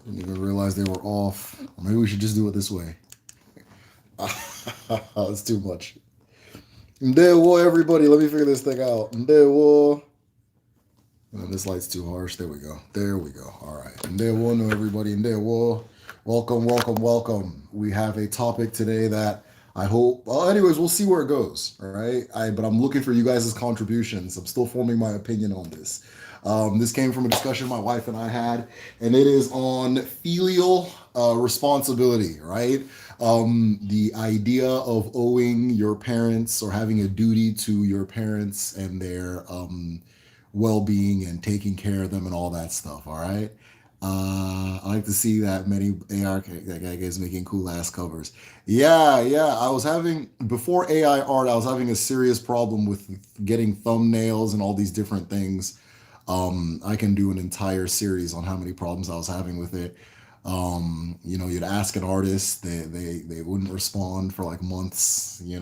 Didn't even realize they were off. Maybe we should just do it this way. It's too much. There, everybody. Let me figure this thing out. There, this light's too harsh. There we go. There we go. All right. And there, no, everybody. And there, welcome, welcome, welcome. We have a topic today that I hope. Well, anyways, we'll see where it goes. All right. But I'm looking for you guys' contributions. I'm still forming my opinion on this. This came from a discussion my wife and I had, and it is on filial responsibility, right? The idea of owing your parents or having a duty to your parents and their well-being and taking care of them and all that stuff. All right. I like to see that many AR guys making cool ass covers. Yeah, yeah. I was having before AI art, I was having a serious problem with getting thumbnails and all these different things. I can do an entire series on how many problems I was having with it. You'd ask an artist, they wouldn't respond for like months. You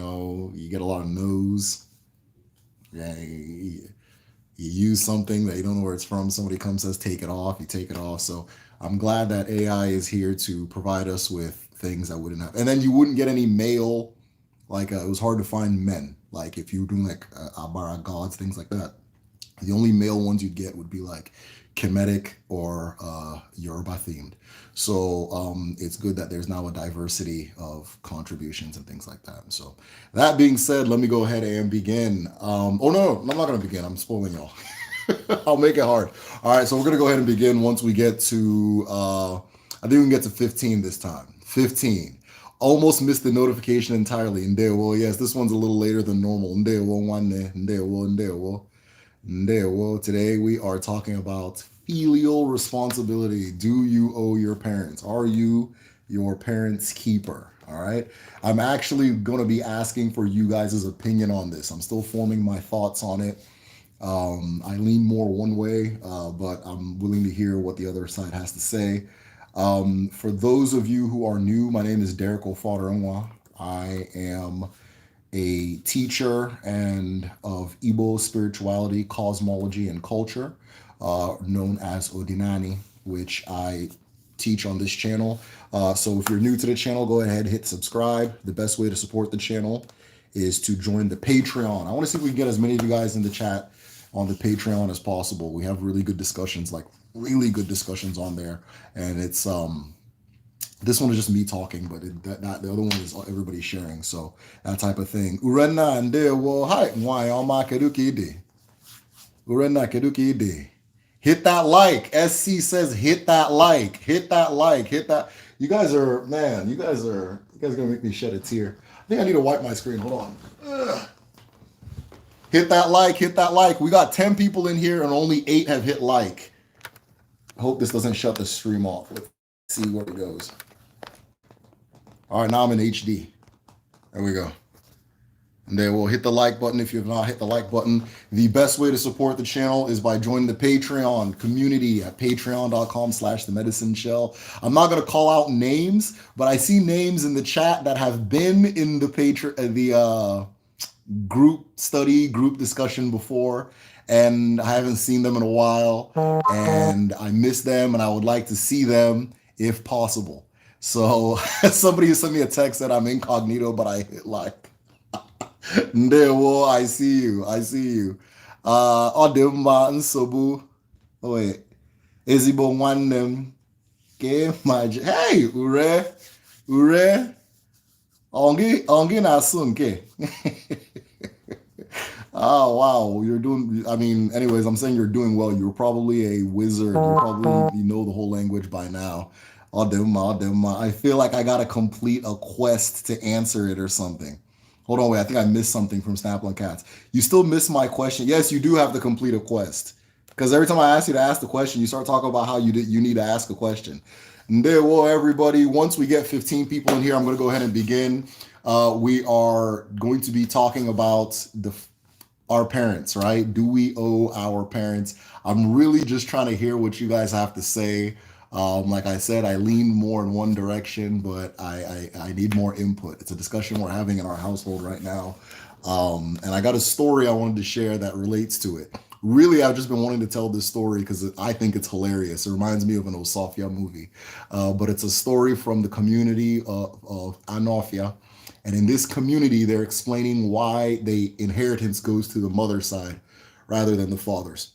get a lot of no's. Yeah, you use something that you don't know where it's from. Somebody comes says take it off, you take it off. So I'm glad that AI is here to provide us with things that wouldn't have. And then you wouldn't get any male. Like it was hard to find men. Like if you were doing like Abara gods, things like that. The only male ones you'd get would be like Kemetic or Yoruba themed. So it's good that there's now a diversity of contributions and things like that. So that being said, let me go ahead and begin. Oh no, I'm not gonna begin. I'm spoiling y'all. I'll make it hard. All right, so we're gonna go ahead and begin once we get to. I think we can get to 15 this time. 15. Almost missed the notification entirely. Ndewo. Yes, this one's a little later than normal. Ndewo, nwanne. Ndewo, ndewo. Well, today we are talking about filial responsibility. Do you owe your parents? Are you your parents' keeper? All right. I'm actually going to be asking for you guys' opinion on this. I'm still forming my thoughts on it. I lean more one way, but I'm willing to hear what the other side has to say. For those of you who are new, my name is Derek Ofadoronwa. I am a teacher and of Igbo spirituality, cosmology, and culture, known as Odinani, which I teach on this channel. So if you're new to the channel, go ahead, hit subscribe. The best way to support the channel is to join the Patreon. I want to see if we can get as many of you guys in the chat on the Patreon as possible. We have really good discussions, like really good discussions on there. And it's this one is just me talking, but the other one is everybody sharing. So that type of thing. Urena and well, hi, why oma keduki Urena keduki Hit that like. SC says hit that like. Hit that like. Hit that. You guys are, man, you guys are gonna make me shed a tear. I think I need to wipe my screen. Hold on. Ugh. Hit that like, hit that like. We got 10 people in here and only 8 have hit like. I hope this doesn't shut the stream off. Let's see where it goes. All right, now I'm in HD. There we go. And then we'll hit the like button if you've not hit the like button. The best way to support the channel is by joining the Patreon community at patreon.com/themedicineshell. I'm not going to call out names, but I see names in the chat that have been in the group discussion before, and I haven't seen them in a while, and I miss them, and I would like to see them if possible. So somebody sent me a text that I'm incognito, but I hit like. Ndewo, I see you. I see you. Odimma Nsobu. Oh wait. Ezigbo nwanne m. Hey, ure. Ure. Ongi na-asụ nke. Oh wow, you're doing. I mean, anyways, I'm saying you're doing well. You're probably a wizard. You know the whole language by now. Adema. I feel like I gotta complete a quest to answer it or something. Hold on, wait. I think I missed something from Snapple Cats. You still missed my question. Yes, you do have to complete a quest. Because every time I ask you to ask the question, you start talking about how you need to ask a question. And there, well, everybody, once we get 15 people in here, I'm going to go ahead and begin. We are going to be talking about our parents, right? Do we owe our parents? I'm really just trying to hear what you guys have to say. Like I said, I lean more in one direction, but I need more input. It's a discussion we're having in our household right now. And I got a story I wanted to share that relates to it. Really, I've just been wanting to tell this story because I think it's hilarious. It reminds me of an Osofia movie, but it's a story from the community of Anofia. And in this community, they're explaining why the inheritance goes to the mother's side rather than the father's.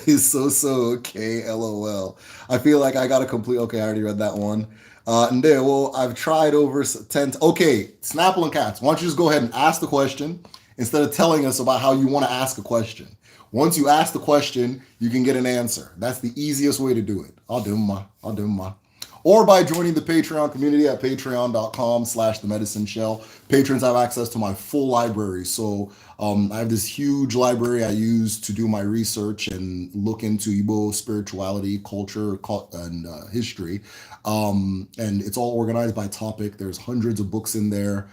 He's so okay. LOL. I feel like I got a complete. Okay, I already read that one. And there, well, I've tried over 10. Okay, Snapple and Cats. Why don't you just go ahead and ask the question instead of telling us about how you want to ask a question? Once you ask the question, you can get an answer. That's the easiest way to do it. I'll do my. Or by joining the Patreon community at patreon.com/the medicine shell. Patrons have access to my full library. So I have this huge library I use to do my research and look into Igbo spirituality, culture, and history. And it's all organized by topic. There's hundreds of books in there.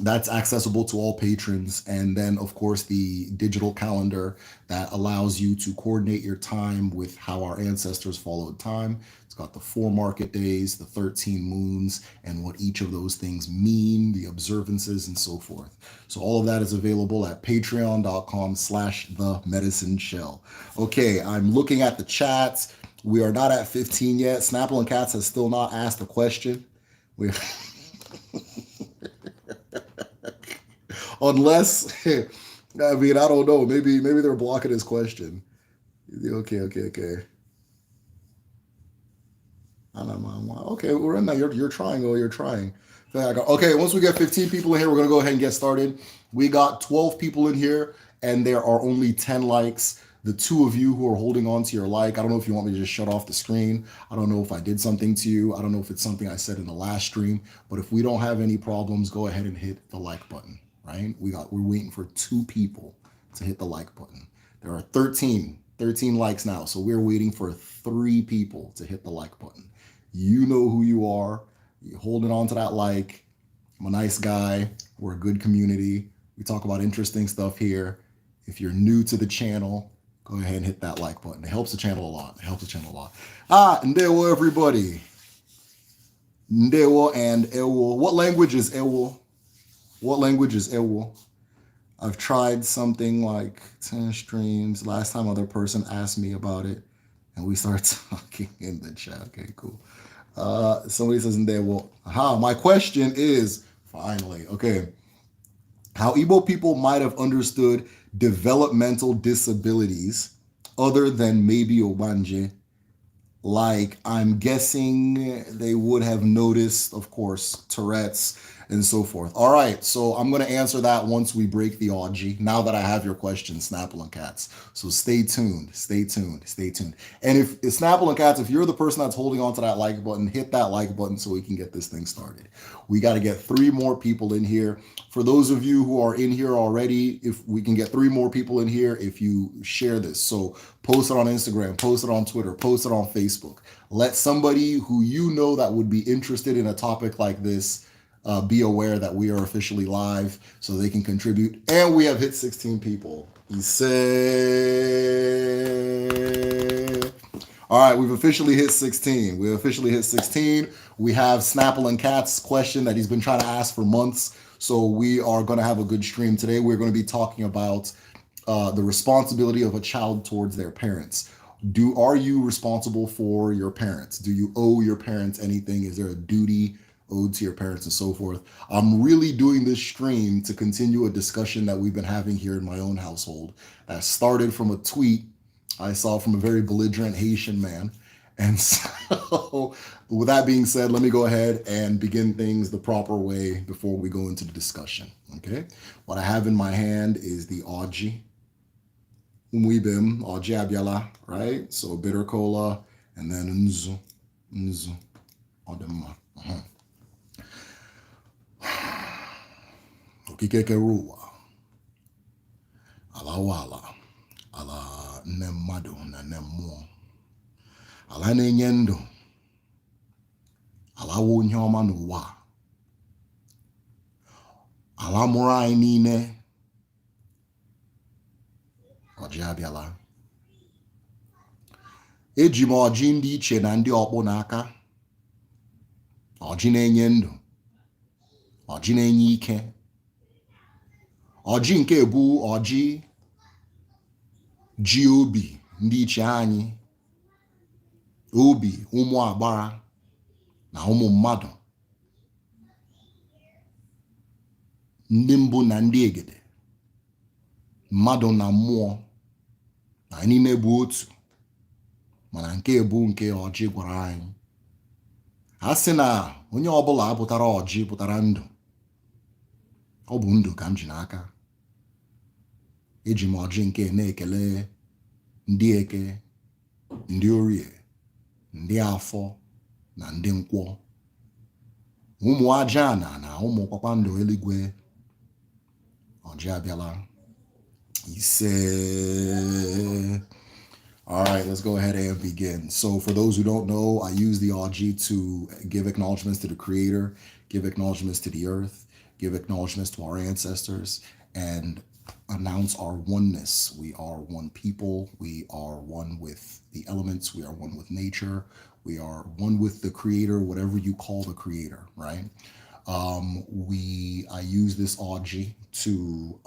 That's accessible to all patrons. And then, of course, the digital calendar that allows you to coordinate your time with how our ancestors followed time. It's got the 4 market days, the 13 moons, and what each of those things mean, the observances, and so forth. So all of that is available at patreon.com/the medicine shell. Okay, I'm looking at the chats. We are not at 15 yet. Snapple and Cats has still not asked a question. We Unless, I mean, I don't know. Maybe they're blocking his question. Okay. I don't know. Okay, we're in there. You're trying. Oh, you're trying. Okay, once we get 15 people in here, we're gonna go ahead and get started. We got 12 people in here, and there are only 10 likes. The two of you who are holding on to your like, I don't know if you want me to just shut off the screen. I don't know if I did something to you. I don't know if it's something I said in the last stream. But if we don't have any problems, go ahead and hit the like button. Right? We're waiting for 2 people to hit the like button. There are 13 likes now, so we're waiting for 3 people to hit the like button. You know who you are. You're holding on to that like. I'm a nice guy. We're a good community. We talk about interesting stuff here. If you're new to the channel, go ahead and hit that like button. It helps the channel a lot. Ndewo everybody. Ndewo and Ewo. What language is Ewo? I've tried something like 10 streams. Last time other person asked me about it and we started talking in the chat. Okay, cool. Somebody says in there, well, my question is finally, okay, how Igbo people might have understood developmental disabilities other than maybe Obanje. Like, I'm guessing they would have noticed, of course, Tourette's and so forth. All right, so I'm going to answer that once we break the Augie, now that I have your question, Snapple and Cats. So stay tuned. And if Snapple and Cats, if you're the person that's holding on to that like button, hit that like button so we can get this thing started. We got to get 3 more people in here. For those of you who are in here already, if we can get 3 more people in here, if you share this. So post it on Instagram, post it on Twitter, post it on Facebook. Let somebody who you know that would be interested in a topic like this be aware that we are officially live so they can contribute. And we have hit 16 people. He said, all right, we've officially hit 16. We have Snapple and Cat's question that he's been trying to ask for months. So we are going to have a good stream today. We're going to be talking about the responsibility of a child towards their parents. Are you responsible for your parents? Do you owe your parents anything? Is there a duty owed to your parents and so forth? I'm really doing this stream to continue a discussion that we've been having here in my own household that started from a tweet I saw from a very belligerent Haitian man. And so with that being said, let me go ahead and begin things the proper way before we go into the discussion. Okay. What I have in my hand is the Augie. Umwibim, Augie Abiala, right? So bitter cola and then Nzu. Odema. Okikeke ruwa. Ala nne mmadụ na nne mmụọ. Ala na-enye ndụ. Ala wụ onye ọma n'ụwa. Ala mụrụ anyị niile. Ọjị abịala. Eji m ọjị ndị iche na ndị ọkpụ n'aka. Ọjị na-enye ndụ. Ọjị na-enye ike. Ọjị nke bụ ọjị ji obi ndị iche anyị, obi ụmụ agbara na ụmụ mmadụ, ndị mbụ na ndị egede, mmadụ na mmụọ, na niile bụ otu, mana nke bụ nke ọjị gwara anyị. A sị na onye ọbụla pụtara ọjị pụtara ndụ. Ọ bụ ndụ ka m ji n'aka. Eji m ọjị nke na-ekele ndị eke, ndị orie, ndị afọ na ndị nkwọ, ụmụ aja na ụmụ kpakpando eluigwe. Ọjị abịala. Ise. All right, let's go ahead and begin. So for those who don't know, I use the Aji to give acknowledgments to the Creator, give acknowledgments to the earth, give acknowledgments to our ancestors, and announce our oneness. We are one people. We are one with the elements. We are one with nature. We are one with the Creator, whatever you call the Creator, right? I use this Aji to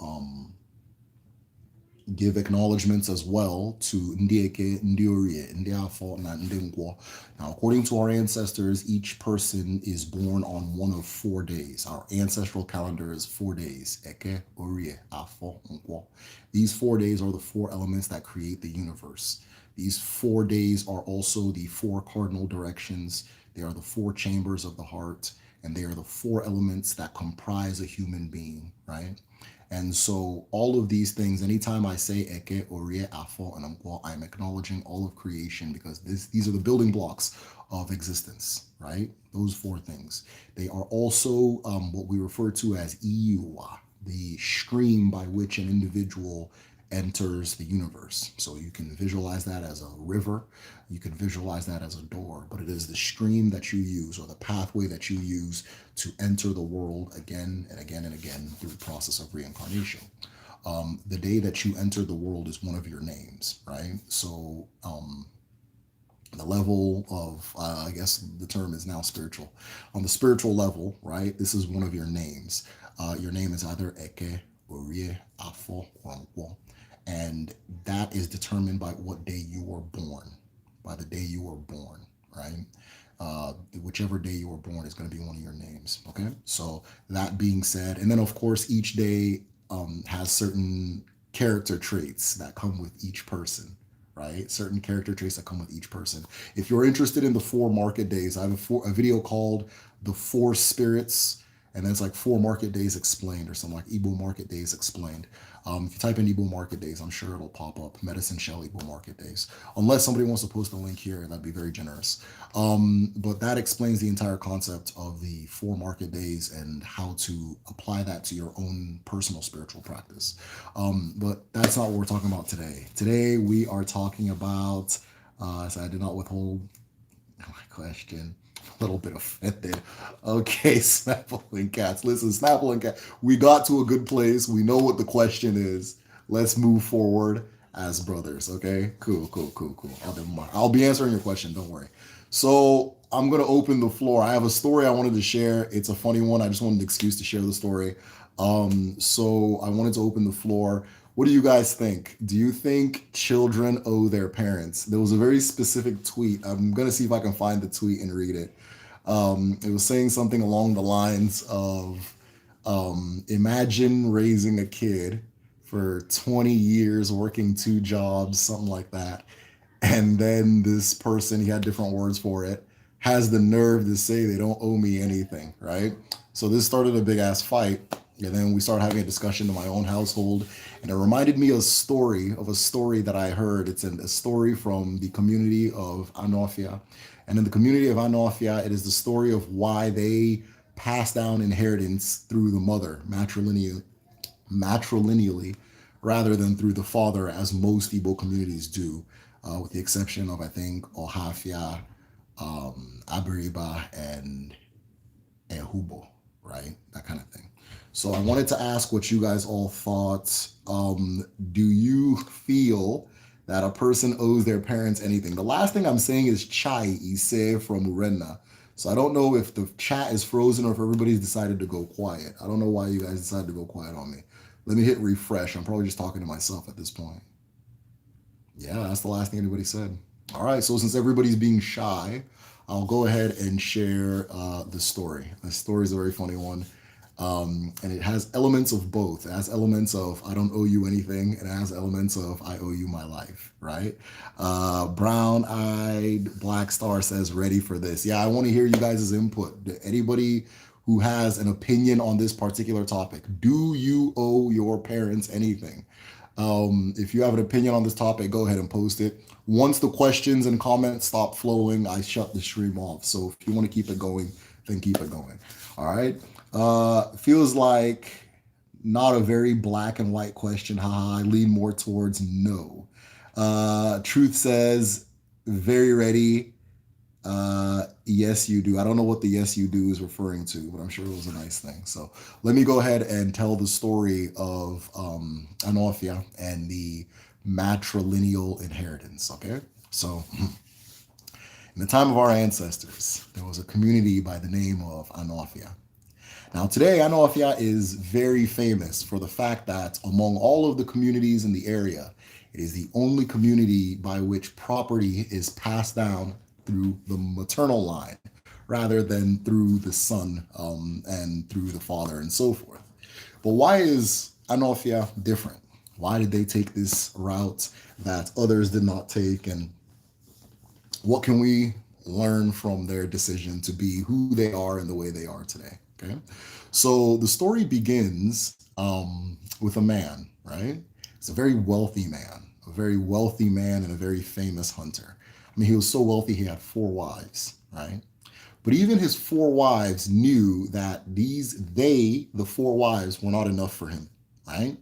give acknowledgments as well to Ndieke, Ndiorie, Ndiafo, and Ndingwo. Now, according to our ancestors, each person is born on one of 4 days. Our ancestral calendar is 4 days. Eke, Orie, Afo, Nkwo. These 4 days are the 4 elements that create the universe. These 4 days are also the 4 cardinal directions. They are the 4 chambers of the heart, and they are the 4 elements that comprise a human being, right? And so all of these things, anytime I say Eke, Orie, Afo, and Nkwo, I'm acknowledging all of creation, because these are the building blocks of existence, right? Those 4 things. They are also what we refer to as Iwa, the stream by which an individual enters the universe. So you can visualize that as a river, you can visualize that as a door, but it is the stream that you use, or the pathway that you use to enter the world again and again and again through the process of reincarnation. The day that you enter the world is one of your names, right? So the level of, I guess the term is now spiritual. On the spiritual level, right, this is one of your names. Your name is either Eke, Orie, Afo, or Nkwo. And that is determined by what day you were born, by the day you were born, right? Whichever day you were born is going to be one of your names, okay? So that being said, and then of course, each day has certain character traits that come with each person, right? Certain character traits that come with each person. If you're interested in the 4 market days, I have a video called The 4 Spirits, and then it's like 4 market days explained, or something like Igbo market days explained. If you type in Igbo market days, I'm sure it'll pop up, Medicine Shell Igbo market days. Unless somebody wants to post a link here, that'd be very generous. But that explains the entire concept of the 4 market days and how to apply that to your own personal spiritual practice. But that's not what we're talking about today. Today we are talking about, so I did not withhold my question. A little bit offended. Okay, Snapple and Cats. Listen, Snapple and Cats, we got to a good place. We know what the question is. Let's move forward as brothers. Okay, cool. I'll be answering your question. Don't worry. So I'm gonna open the floor. I have a story I wanted to share. It's a funny one. I just wanted an excuse to share the story. So I wanted to open the floor. What do you guys think? Do you think children owe their parents? There was a very specific tweet. I'm going to see if I can find the tweet and read it. It was saying something along the lines of imagine raising a kid for 20 years, working 2 jobs, something like that. And then this person, he had different words for it, has the nerve to say they don't owe me anything, right? So this started a big ass fight. And then we started having a discussion in my own household. And it reminded me of a story that I heard. It's a story from the community of Anofia. And in the community of Anofia, it is the story of why they pass down inheritance through the mother, matrilineally, rather than through the father, as most Igbo communities do, with the exception of, I think, Ohafia, Abiriba, and Ehubo, right? That kind of thing. So I wanted to ask what you guys all thought. Do you feel that a person owes their parents anything? The last thing I'm saying is Chai Ise from Urenna. So I don't know if the chat is frozen or if everybody's decided to go quiet. I don't know why you guys decided to go quiet on me. Let me hit refresh. I'm probably just talking to myself at this point. Yeah, that's the last thing anybody said. All right, so since everybody's being shy, I'll go ahead and share the story. The story is a very funny one. And it has elements of both. It has elements of I don't owe you anything, and it has elements of I owe you my life, right? Brown eyed Black Star says, ready for this. Yeah, I want to hear you guys' input. Anybody who has an opinion on this particular topic, do you owe your parents anything? If you have an opinion on this topic, go ahead and post it. Once the questions and comments stop flowing, I shut the stream off. So if you want to keep it going, then keep it going. All right. Feels like not a very black and white question. Haha, I lean more towards no. Truth says, very ready. Yes, you do. I don't know what the yes, you do is referring to, but I'm sure it was a nice thing. So let me go ahead and tell the story of Anofia and the matrilineal inheritance. Okay. So, in the time of our ancestors, there was a community by the name of Anofia. Now, today, Anofia is very famous for the fact that among all of the communities in the area, it is the only community by which property is passed down through the maternal line rather than through the son and through the father and so forth. But why is Anofia different? Why did they take this route that others did not take? And what can we learn from their decision to be who they are and the way they are today? Okay. So the story begins with a man, right? It's a very wealthy man and a very famous hunter. I mean, he was so wealthy, he had four wives, right? But even his four wives knew that the four wives, were not enough for him, right?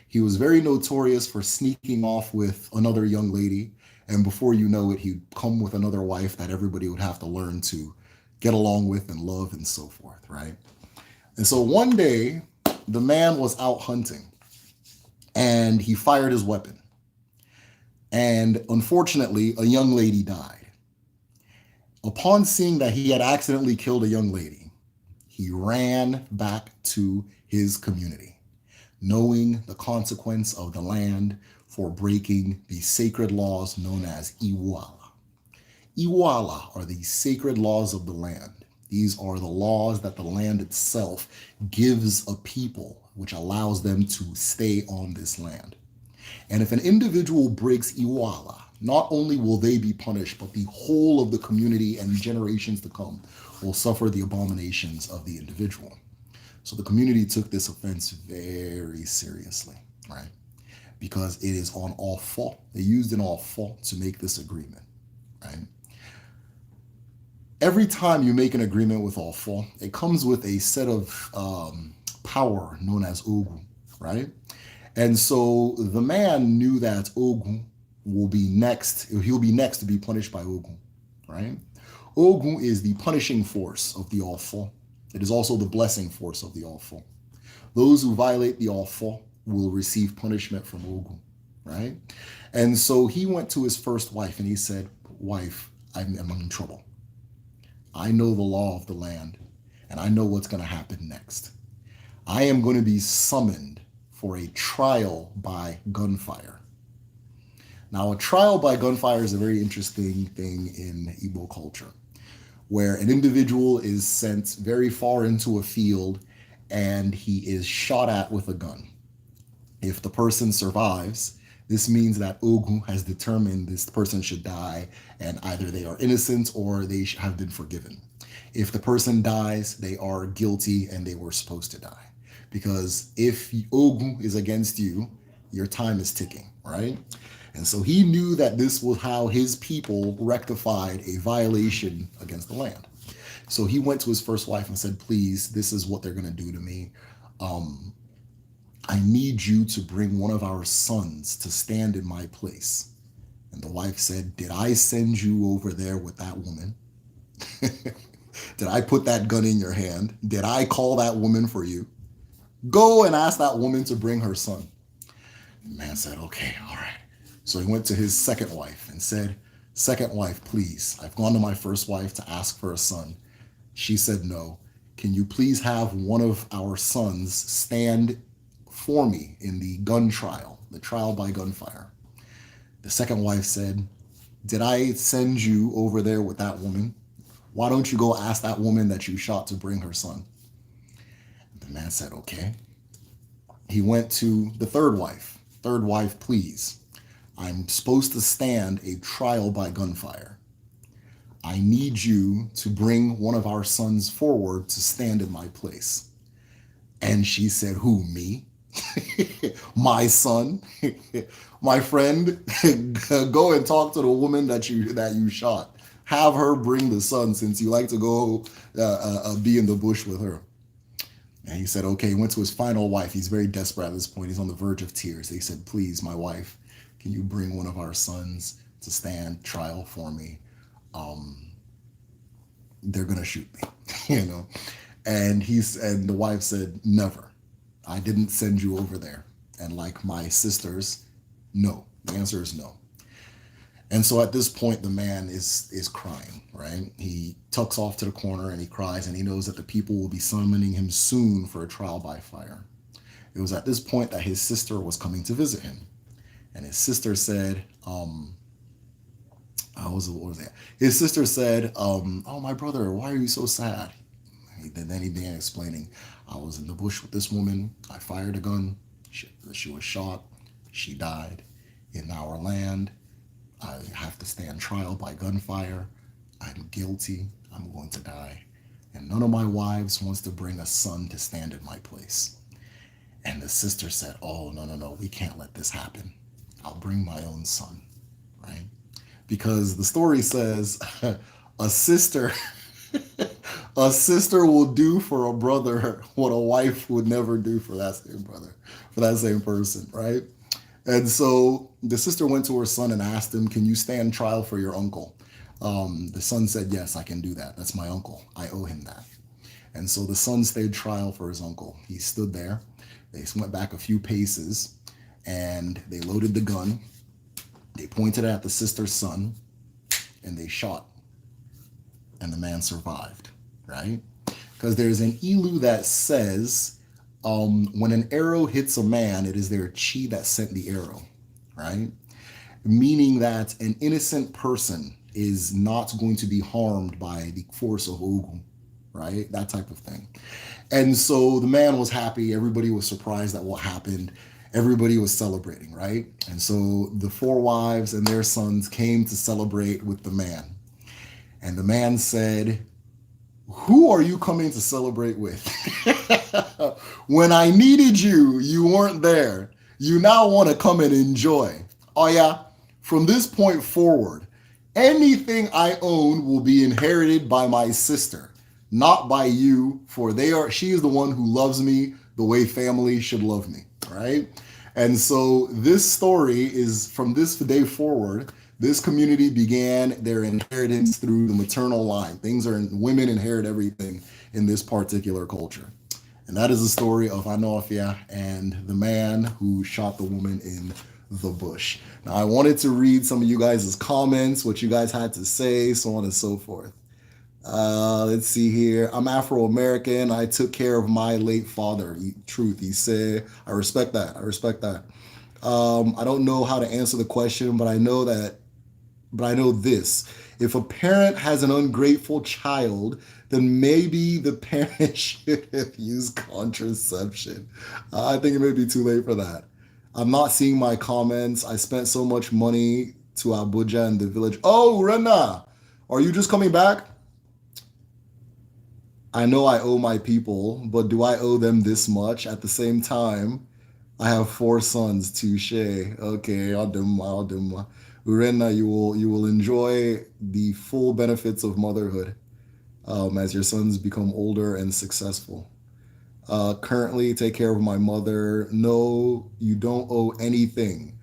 He was very notorious for sneaking off with another young lady. And before you know it, he'd come with another wife that everybody would have to learn to get along with and love and so forth, right? And so one day, the man was out hunting and he fired his weapon. And unfortunately, a young lady died. Upon seeing that he had accidentally killed a young lady, he ran back to his community, knowing the consequence of the land for breaking the sacred laws known as Iwala. Iwala are the sacred laws of the land. These are the laws that the land itself gives a people, which allows them to stay on this land. And if an individual breaks Iwala, not only will they be punished, but the whole of the community and generations to come will suffer the abominations of the individual. So the community took this offense very seriously, right? Because it is on all fault. They used an all fault to make this agreement, right? Every time you make an agreement with all four, it comes with a set of power known as Ogun, right? And so the man knew that Ogun will be next, he'll be next to be punished by Ogun, right? Ogun is the punishing force of the all four. It is also the blessing force of the all four. Those who violate the all four will receive punishment from Ogun, right? And so he went to his first wife and he said, wife, I'm in trouble. I know the law of the land and I know what's going to happen next. I am going to be summoned for a trial by gunfire. Now, a trial by gunfire is a very interesting thing in Igbo culture, where an individual is sent very far into a field and he is shot at with a gun. If the person survives, this means that Ogun has determined this person should die and either they are innocent or they have been forgiven. If the person dies, they are guilty and they were supposed to die. Because if Ogun is against you, your time is ticking, right? And so he knew that this was how his people rectified a violation against the land. So he went to his first wife and said, please, this is what they're going to do to me. I need you to bring one of our sons to stand in my place. And the wife said, did I send you over there with that woman? Did I put that gun in your hand? Did I call that woman for you? Go and ask that woman to bring her son. The man said, okay, all right. So he went to his second wife and said, second wife, please, I've gone to my first wife to ask for a son. She said no. Can you please have one of our sons stand for me in the gun trial, the trial by gunfire. The second wife said, did I send you over there with that woman? Why don't you go ask that woman that you shot to bring her son? The man said, okay. He went to the third wife. Third wife, please. I'm supposed to stand a trial by gunfire. I need you to bring one of our sons forward to stand in my place. And she said, who, me? My son? My friend? Go and talk to the woman that you shot. Have her bring the son, since you like to go be in the bush with her. And he said, okay. He went to his final wife. He's very desperate at this point. He's on the verge of tears. He said, please, my wife, can you bring one of our sons to stand trial for me? They're going to shoot me, And the wife said, never. I didn't send you over there. And like my sisters, no. The answer is no. And so at this point, the man is crying, right? He tucks off to the corner and he cries, and he knows that the people will be summoning him soon for a trial by fire. It was at this point that his sister was coming to visit him. And his sister said, what was that? His sister said, oh, my brother, why are you so sad? Then he began explaining, I was in the bush with this woman. I fired a gun. She was shot. She died. In our land, I have to stand trial by gunfire. I'm guilty. I'm going to die. And none of my wives wants to bring a son to stand in my place. And the sister said, oh, no, we can't let this happen. I'll bring my own son, right? Because the story says a sister will do for a brother what a wife would never do for that same brother, for that same person, right? And so the sister went to her son and asked him, can you stand trial for your uncle? The son said, yes, I can do that. That's my uncle. I owe him that. And so the son stayed trial for his uncle. He stood there. They went back a few paces and they loaded the gun. They pointed at the sister's son and they shot. And the man survived, right? Because there's an ilu that says, when an arrow hits a man, it is their chi that sent the arrow, right? Meaning that an innocent person is not going to be harmed by the force of Ogun, right? That type of thing. And so the man was happy. Everybody was surprised at what happened. Everybody was celebrating, right? And so the four wives and their sons came to celebrate with the man. And the man said, who are you coming to celebrate with? When I needed you, you weren't there. You now want to come and enjoy. Oh yeah, from this point forward, anything I own will be inherited by my sister, not by you, for she is the one who loves me the way family should love me, right? And so this story is from this day forward. This community began their inheritance through the maternal line. Women inherit everything in this particular culture. And that is the story of Anofia and the man who shot the woman in the bush. Now, I wanted to read some of you guys' comments, what you guys had to say, so on and so forth. Let's see here. I'm Afro-American. I took care of my late father. Truth, he said. I respect that. I don't know how to answer the question, but I know this. If a parent has an ungrateful child, then maybe the parent should have used contraception. I think it may be too late for that. I'm not seeing my comments. I spent so much money to Abuja and the village. Oh, Rena, are you just coming back? I know I owe my people, but do I owe them this much? At the same time, I have 4 sons. Touche. Okay, Adumma. Urena, you will enjoy the full benefits of motherhood as your sons become older and successful. Currently, take care of my mother. No, you don't owe anything.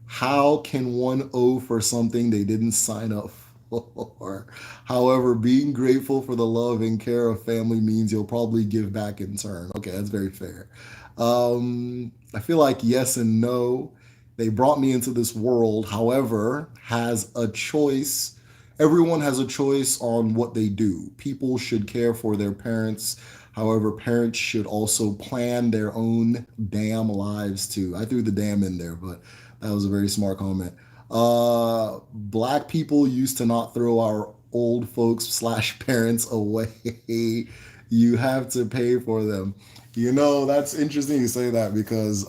How can one owe for something they didn't sign up for? However, being grateful for the love and care of family means you'll probably give back in turn. Okay, that's very fair. I feel like yes and no. They brought me into this world, however, has a choice. Everyone has a choice on what they do. People should care for their parents However, parents should also plan their own damn lives too. I threw the damn in there, but that was a very smart comment. Black people used to not throw our old folks slash parents away. You have to pay for them. That's interesting you say that because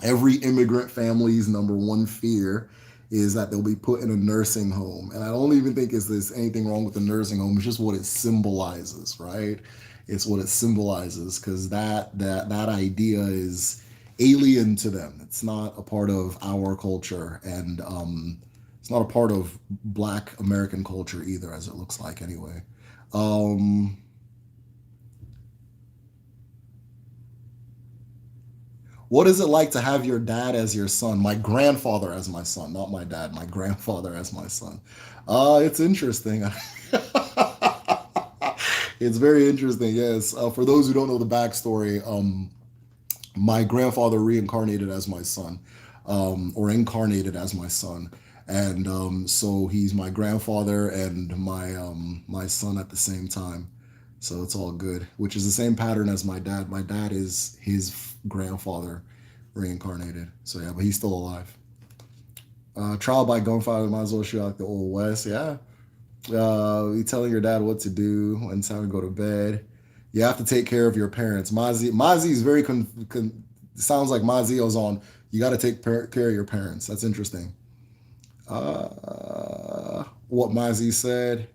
every immigrant family's number one fear is that they'll be put in a nursing home. And I don't even think there's anything wrong with the nursing home. It's just what it symbolizes, right? It's what it symbolizes because that idea is alien to them. It's not a part of our culture, and it's not a part of Black American culture either, as it looks like anyway. Um, What is it like to have your dad as your son? My grandfather as my son, not my dad. My grandfather as my son. It's interesting. It's very interesting. Yes. For those who don't know the backstory, my grandfather reincarnated as my son, or incarnated as my son, and so he's my grandfather and my son at the same time. So it's all good, which is the same pattern as my dad. My dad is his grandfather reincarnated. So yeah, but he's still alive. Trial by gunfire might as well shoot like the old west. Yeah. You telling your dad what to do and it's time to go to bed. You have to take care of your parents. Mazi is very sounds like Mazio's on. You got to take care of your parents. That's interesting. What Mazi said.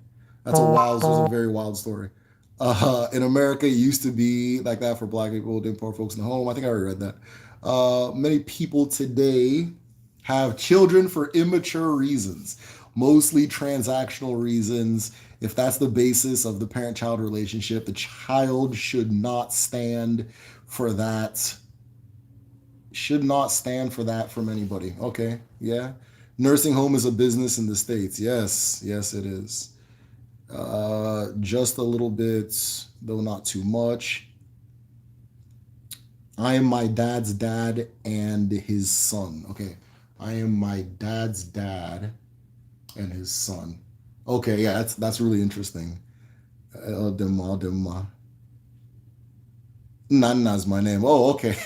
That's a very wild story. In America, it used to be like that for Black people, didn't poor folks in the home. I think I already read that. Many people today have children for immature reasons, mostly transactional reasons. If that's the basis of the parent-child relationship, the child should not stand for that. Should not stand for that from anybody. Okay, yeah. Nursing home is a business in the States. Yes, yes, it is. Just a little bit, though not too much. I am my dad's dad and his son. Okay. I am my dad's dad and his son. Okay, yeah, that's really interesting. Dema. Nana's my name. Oh, okay.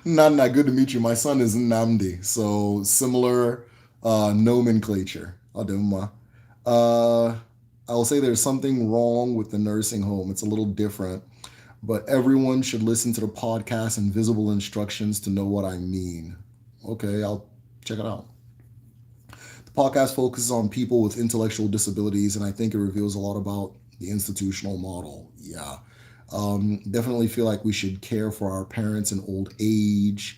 Nana, good to meet you. My son is Namdi. So similar nomenclature. Adema. Uh, I will say there's something wrong with the nursing home. It's a little different, but everyone should listen to the podcast and visible instructions to know what I mean. Okay, I'll check it out. The podcast focuses on people with intellectual disabilities, and I think it reveals a lot about the institutional model. Yeah. Definitely feel like we should care for our parents in old age.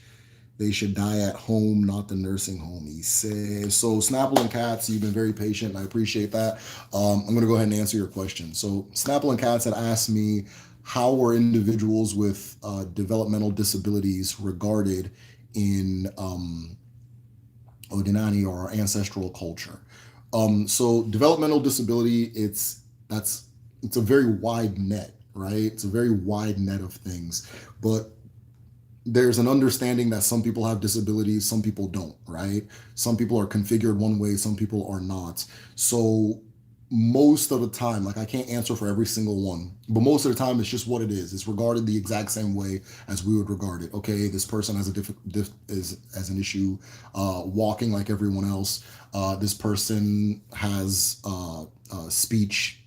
They should die at home, not the nursing home, he says. So, Snapple and Cats, you've been very patient, and I appreciate that. I'm going to go ahead and answer your question. So, Snapple and Cats had asked me how were individuals with developmental disabilities regarded in Odinani or our ancestral culture. So, developmental disability, it's a very wide net, right? It's a very wide net of things, but there's an understanding that some people have disabilities, some people don't, right? Some people are configured one way, some people are not. So most of the time, like I can't answer for every single one, but most of the time it's just what it is. It's regarded the exact same way as we would regard it. Okay, this person has as an issue walking like everyone else. This person has speech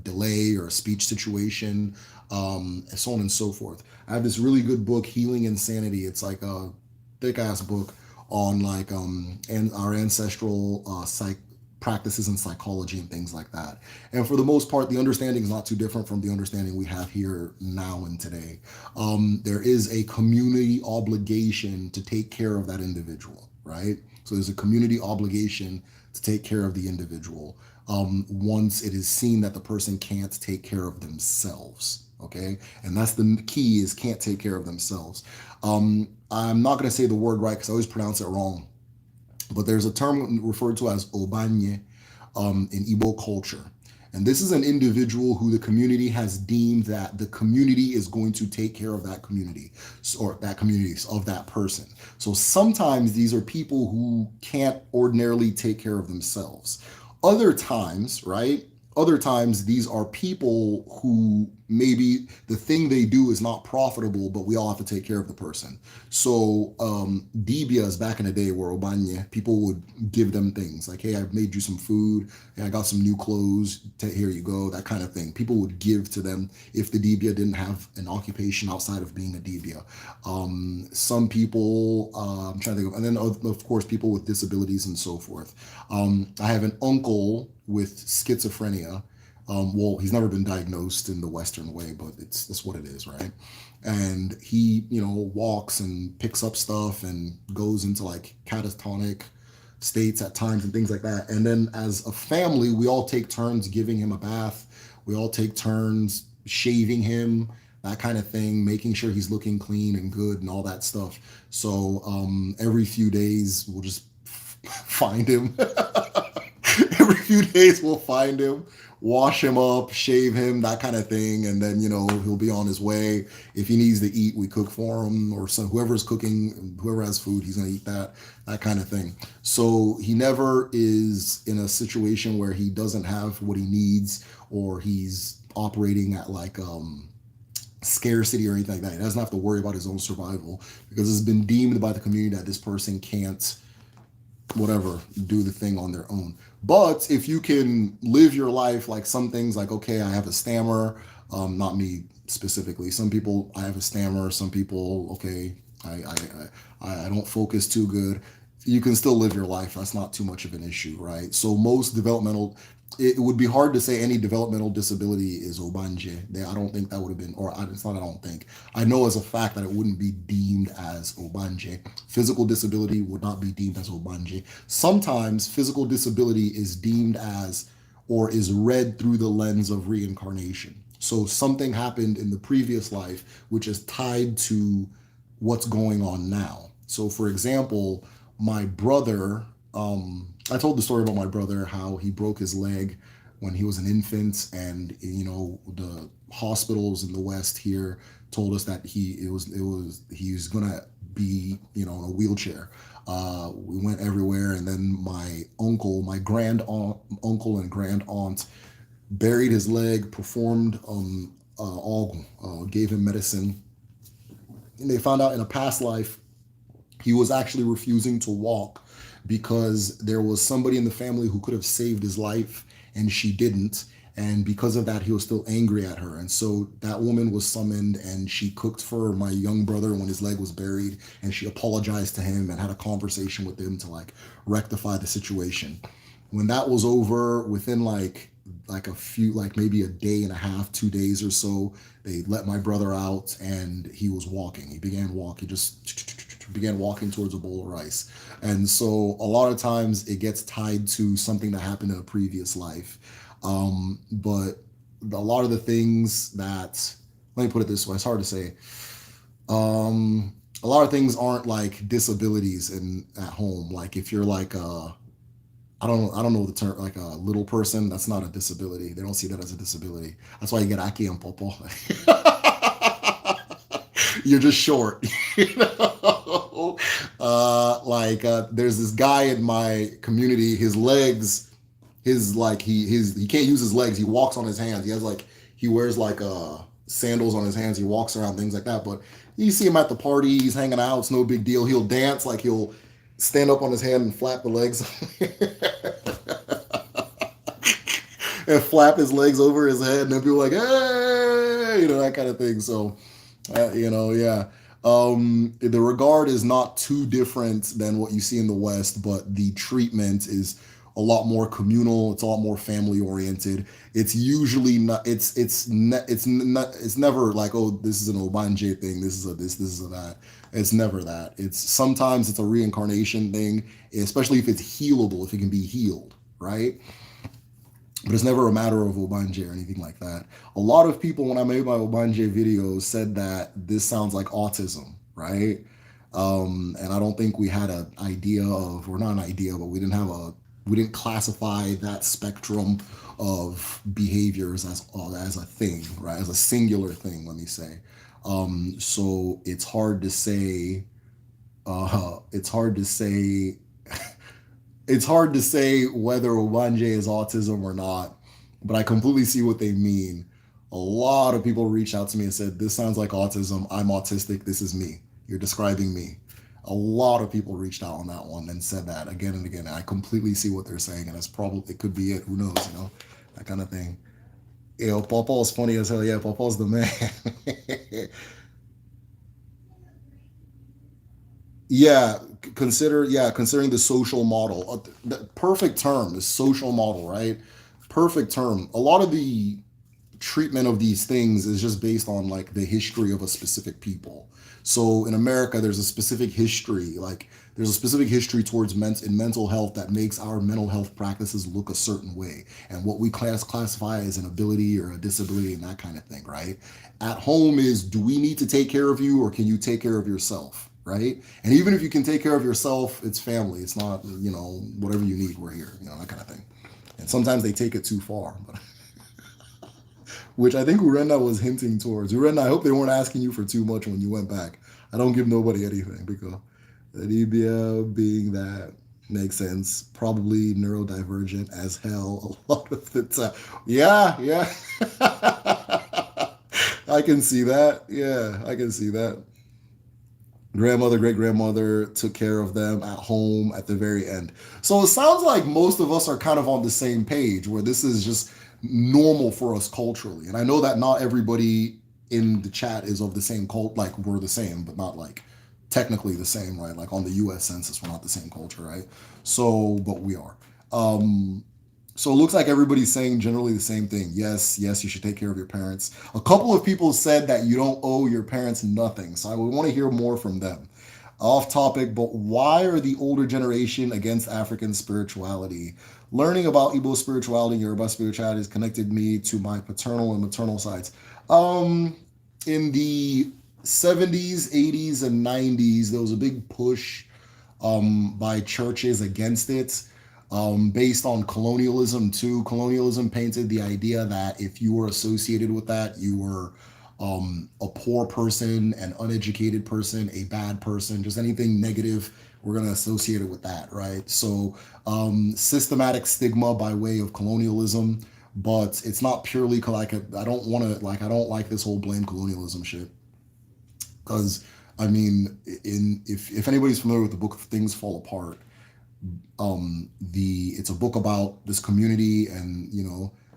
delay or a speech situation, and so on and so forth. I have this really good book, Healing Insanity. It's like a thick ass book on like and our ancestral psych practices in psychology and things like that. And for the most part, the understanding is not too different from the understanding we have here now and today. There is a community obligation to take care of that individual, right? So there's a community obligation to take care of the individual once it is seen that the person can't take care of themselves. Okay, and that's the key is can't take care of themselves. I'm not going to say the word right because I always pronounce it wrong, but there's a term referred to as obanye in Igbo culture. And this is an individual who the community has deemed that the community is going to take care of that community or that community of that person. So sometimes these are people who can't ordinarily take care of themselves. Other times, right? other times these are people who maybe the thing they do is not profitable, but we all have to take care of the person. So dibias back in the day were obanye. People would give them things like, hey, I've made you some food. Hey, I got some new clothes. Here you go. That kind of thing. People would give to them if the dibia didn't have an occupation outside of being a dibia. Some people, I'm trying to think of, and then of course people with disabilities and so forth. I have an uncle with schizophrenia. Well, he's never been diagnosed in the Western way, but it's that's what it is, right? And he, walks and picks up stuff and goes into like catatonic states at times and things like that. And then as a family, we all take turns giving him a bath. We all take turns shaving him, that kind of thing, making sure he's looking clean and good and all that stuff. So every few days, we'll just find him. Every few days we'll find him, wash him up, shave him, that kind of thing, and then he'll be on his way. If he needs to eat, we cook for him, or whoever's cooking, whoever has food, he's gonna eat that kind of thing. So he never is in a situation where he doesn't have what he needs, or he's operating at like scarcity or anything like that. He doesn't have to worry about his own survival because it's been deemed by the community that this person can't whatever do the thing on their own. But if you can live your life like some things like, okay, I have a stammer, not me specifically, some people, I have a stammer, some people, okay, I don't focus too good, you can still live your life. That's not too much of an issue, right? So most developmental, it would be hard to say any developmental disability is obanje. I don't think that would have been, or it's not, I don't think. I know as a fact that it wouldn't be deemed as obanje. Physical disability would not be deemed as obanje. Sometimes physical disability is deemed as, or is read through the lens of reincarnation. So something happened in the previous life, which is tied to what's going on now. So for example, my brother, I told the story about my brother, how he broke his leg when he was an infant, and the hospitals in the West here told us that he was gonna be in a wheelchair. We went everywhere, and then my grand aunt, uncle and grand aunt buried his leg, performed all gave him medicine, and they found out in a past life he was actually refusing to walk because there was somebody in the family who could have saved his life and she didn't. And because of that, he was still angry at her. And so that woman was summoned and she cooked for my young brother when his leg was buried. And she apologized to him and had a conversation with him to like rectify the situation. When that was over, within like a few, like maybe a day and a half, 2 days or so, they let my brother out and he was walking. He began walking. He just began walking towards a bowl of rice. And so a lot of times it gets tied to something that happened in a previous life. But a lot of the things that, let me put it this way, it's hard to say. A lot of things aren't like disabilities in at home. Like if you're like I don't know the term, like a little person, that's not a disability. They don't see that as a disability. That's why you get aki and popo. You're just short. There's this guy in my community, his legs, he can't use his legs, he walks on his hands. He wears sandals on his hands, he walks around, things like that. But you see him at the party, he's hanging out, it's no big deal. He'll dance, like he'll stand up on his hand and flap the legs and flap his legs over his head, and then people are like, hey, that kind of thing. So yeah. The regard is not too different than what you see in the West, but the treatment is a lot more communal. It's a lot more family oriented. It's usually not. It's never like, oh, this is an Obanje thing. This is a this. This is a that. It's never that. It's sometimes it's a reincarnation thing, especially if it's healable, if it can be healed, right? But it's never a matter of Obanje or anything like that. A lot of people, when I made my Obanje videos, said that this sounds like autism, right? And I don't think we had an idea of, or not an idea, but we didn't classify that spectrum of behaviors as a thing, right? As a singular thing, let me say. So it's hard to say. It's hard to say it's hard to say whether Obanje is autism or not. but I completely see what they mean. A lot of people reached out to me and said, "This sounds like autism. I'm autistic. This is me. You're describing me." A lot of people reached out on that one and said that again and again. And I completely see what they're saying, and it's probably it could be it. Who knows? That kind of thing. Papa is funny as hell. Yeah, Papa's the man. Yeah, considering the social model. The perfect term, the social model, right? Perfect term. A lot of the treatment of these things is just based on like the history of a specific people. So in America, there's a specific history, like there's a specific history towards in mental health that makes our mental health practices look a certain way, and what we classify as an ability or a disability and that kind of thing, right? At home is, do we need to take care of you or can you take care of yourself, right? And even if you can take care of yourself, it's family. It's not, whatever you need, we're here, that kind of thing. And sometimes they take it too far, but which I think Urenda was hinting towards. Urenda, I hope they weren't asking you for too much when you went back. I don't give nobody anything because Anibia being that makes sense. Probably neurodivergent as hell a lot of the time. Yeah, yeah. I can see that. Yeah, I can see that. Grandmother, great grandmother took care of them at home at the very end. So it sounds like most of us are kind of on the same page where this is just normal for us culturally. And I know that not everybody in the chat is of the same cult, like we're the same, but not like technically the same, right? Like on the US census, we're not the same culture, right? So, but we are. Um, so it looks like everybody's saying generally the same thing. Yes, yes, you should take care of your parents. A couple of people said that you don't owe your parents nothing. So I would want to hear more from them. Off topic, but why are the older generation against African spirituality? Learning about Igbo spirituality and Yoruba spirituality has connected me to my paternal and maternal sides. Um, in the 70s, 80s, and 90s, there was a big push by churches against it, based on colonialism too. Colonialism painted the idea that if you were associated with that, you were a poor person, an uneducated person, a bad person, just anything negative, we're going to associate it with that, right? So systematic stigma by way of colonialism, but it's not purely like I don't want to like I don't like this whole blame colonialism shit because I mean, in if anybody's familiar with the book Things Fall Apart, the it's a book about this community, and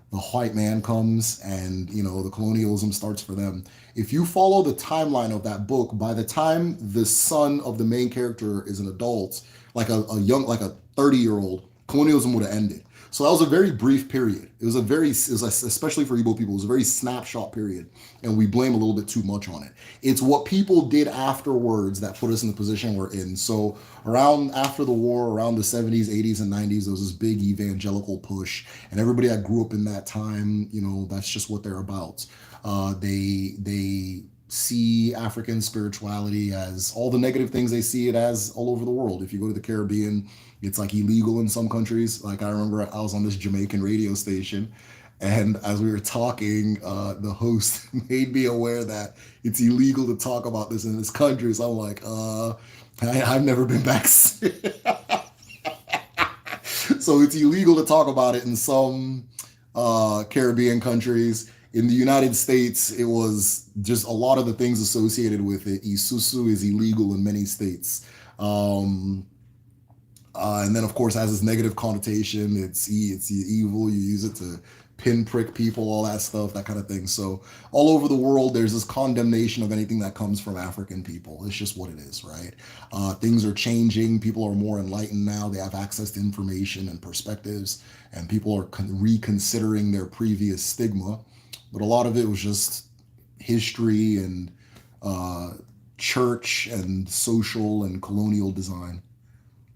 the white man comes, and the colonialism starts for them. If you follow the timeline of that book, by the time the son of the main character is an adult, like a young, like a 30-year-old, colonialism would have ended. So that was a very brief period. Especially for Igbo people, it was a very snapshot period, and we blame a little bit too much on it. It's what people did afterwards that put us in the position we're in. So around after the war, around the 70s, 80s, and 90s, there was this big evangelical push, and everybody that grew up in that time, that's just what they're about. They see African spirituality as all the negative things they see it as all over the world. If you go to the Caribbean, it's like illegal in some countries. Like I remember I was on this Jamaican radio station, and as we were talking, the host made me aware that it's illegal to talk about this in this country. So I'm like, I've never been back. So it's illegal to talk about it in some Caribbean countries. In the United States, it was just a lot of the things associated with it. Isusu is illegal in many states. And then, of course, has this negative connotation. It's evil. You use it to pinprick people, all that stuff, that kind of thing. So all over the world, there's this condemnation of anything that comes from African people. It's just what it is, right? Things are changing. People are more enlightened now. They have access to information and perspectives, and people are reconsidering their previous stigma. But a lot of it was just history and uh, church and social and colonial design.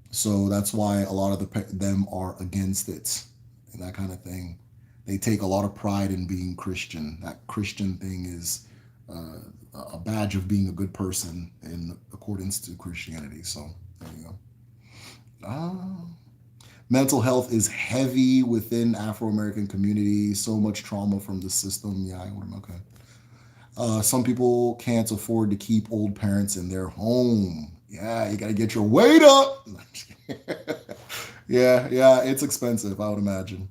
So that's why a lot of them are against it and that kind of thing. They take a lot of pride in being Christian. That Christian thing is uh, a badge of being a good person in accordance to Christianity. So there you go. Uh, Mental health is heavy within Afro American community. So much trauma from the system. Yeah, I would. Okay. Some people can't afford to keep old parents in their home. Yeah, you got to get your weight up. Yeah, yeah, it's expensive, I would imagine.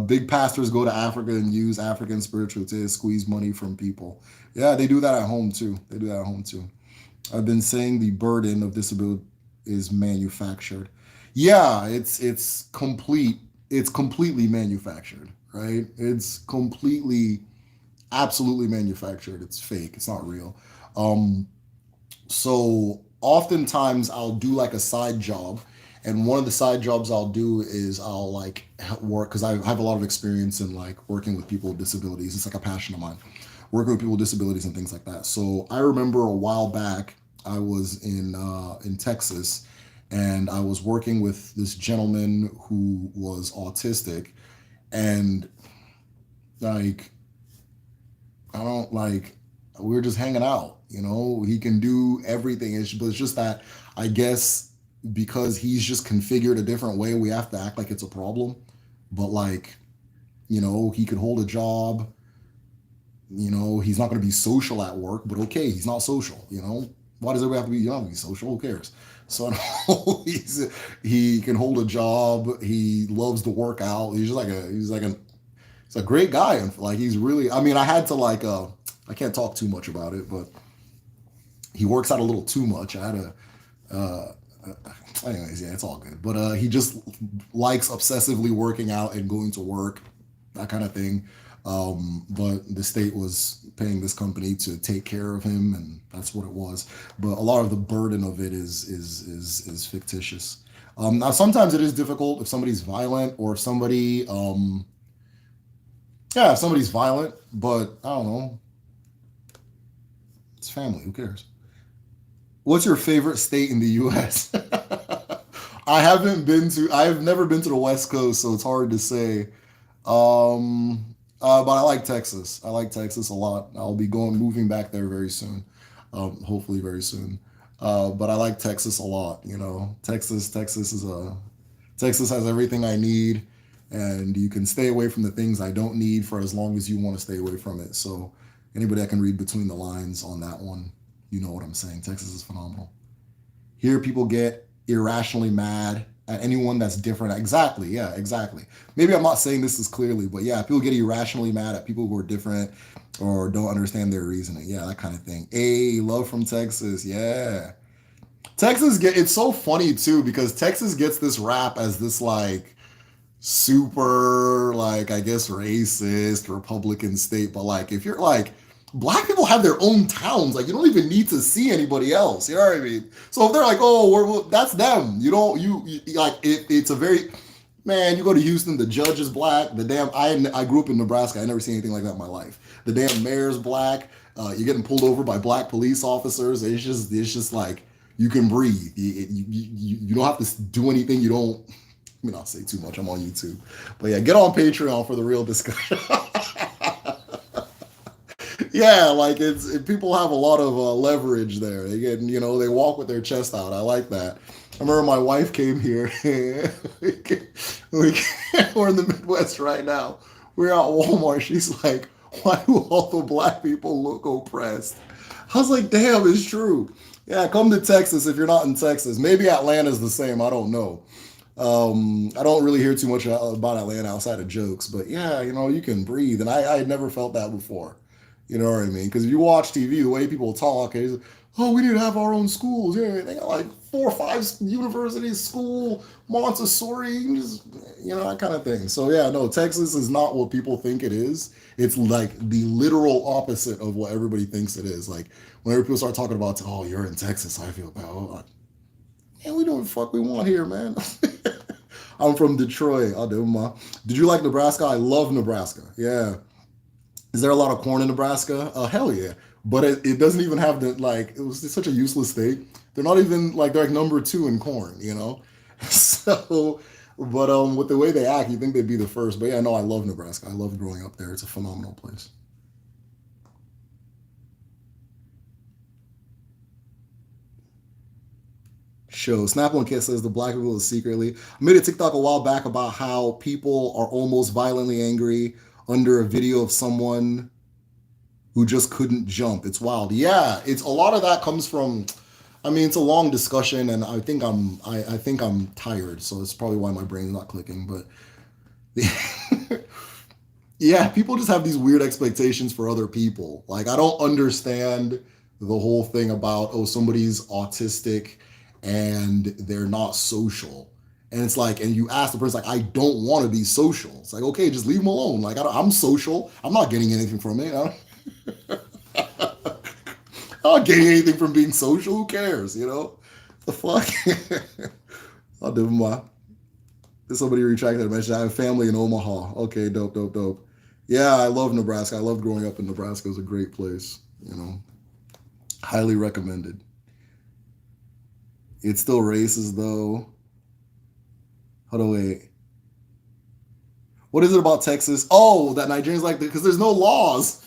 Big pastors go to Africa and use African spiritual to squeeze money from people. Yeah, they do that at home too. They do that at home too. I've been saying the burden of disability is manufactured. Yeah, it's complete. It's completely manufactured, right? It's completely, absolutely manufactured. It's fake. It's not real. Um, so oftentimes I'll do like a side job, and one of the side jobs I'll do is I'll like work because I have a lot of experience in like working with people with disabilities. It's like a passion of mine, working with people with disabilities and things like that. So I remember a while back I was in Texas, and I was working with this gentleman who was autistic, and like I don't like we were just hanging out. You know, he can do everything. But it's just that I guess because he's just configured a different way, we have to act like it's a problem. But like, he could hold a job. He's not going to be social at work, but okay, he's not social. Why does everybody have to be? You don't have to be social. Who cares? So he can hold a job. He loves to work out. He's a great guy. And like he's really. I mean, I had to like I can't talk too much about it, but he works out a little too much. I had to. Anyways, yeah, it's all good. But he just likes obsessively working out and going to work, that kind of thing. But the state was paying this company to take care of him, and that's what it was. But a lot of the burden of it is fictitious. Now, sometimes it is difficult if somebody's violent or if somebody, yeah, if somebody's violent. But I don't know, it's family. Who cares? What's your favorite state in the U.S.? I've never been to the West Coast, so it's hard to say. But I like Texas. I like Texas a lot. I'll be moving back there very soon. Hopefully very soon. But I like Texas a lot. Texas has everything I need, and you can stay away from the things I don't need for as long as you want to stay away from it. So anybody that can read between the lines on that one, you know what I'm saying. Texas is phenomenal. Here, people get irrationally mad at anyone that's different. Exactly. Yeah, exactly. Maybe I'm not saying this as clearly, but yeah, people get irrationally mad at people who are different or don't understand their reasoning. Yeah, that kind of thing. Hey, love from Texas. Yeah. It's so funny too because Texas gets this rap as this like super like I guess racist Republican state, but like if you're like black people have their own towns, like you don't even need to see anybody else. You know what I mean? So if they're like, oh, that's them. You don't you like it's a very man. You go to Houston, the judge is black. The damn I grew up in Nebraska. I never seen anything like that in my life. The damn mayor's black. You're getting pulled over by black police officers. It's just like you can breathe. You don't have to do anything. You don't. I mean, I'll say too much. I'm on YouTube, but yeah, get on Patreon for the real discussion. Yeah, like people have a lot of leverage there. They get they walk with their chest out. I like that. I remember my wife came here. We're in the Midwest right now. We're at Walmart. She's like, "Why do all the black people look oppressed?" I was like, "Damn, it's true." Yeah, come to Texas if you're not in Texas. Maybe Atlanta's the same. I don't know. I don't really hear too much about Atlanta outside of jokes, but yeah, you can breathe, and I had never felt that before. You know what I mean? Because if you watch TV, the way people talk is, oh, we need to have our own schools. Yeah, they got like 4 or 5 universities, school, Montessori, that kind of thing. So yeah, no, Texas is not what people think it is. It's like the literal opposite of what everybody thinks it is. Like whenever people start talking about, oh, you're in Texas, I feel bad. Oh, man, we do what the fuck we want here, man. I'm from Detroit. I'll do my. Did you like Nebraska? I love Nebraska. Yeah. Is there a lot of corn in Nebraska? Hell yeah. But it doesn't even have it's such a useless state. They're like number 2 in corn. So, but with the way they act, you think they'd be the first. But yeah, no, I love Nebraska. I love growing up there. It's a phenomenal place. Show. Snap One Kid says the black people is secretly. I made a TikTok a while back about how people are almost violently angry under a video of someone who just couldn't jump. It's wild. Yeah, it's a lot of that comes from. I mean, it's a long discussion, and I think I'm tired, so it's probably why my brain's not clicking. But Yeah, people just have these weird expectations for other people. Like, I don't understand the whole thing about, oh, somebody's autistic and they're not social. And it's like, and you ask the person, like, I don't want to be social. It's like, okay, just leave them alone. Like, I'm social. I'm not getting anything from it. I'm not getting anything from being social. Who cares? The fuck? I'll do my. Did somebody retract that mention? I have family in Omaha. Okay, dope, dope, dope. Yeah, I love Nebraska. I love growing up in Nebraska. It was a great place. Highly recommended. It's still racist though. Hold on, wait. What is it about Texas? Oh, that Nigerians like because there's no laws.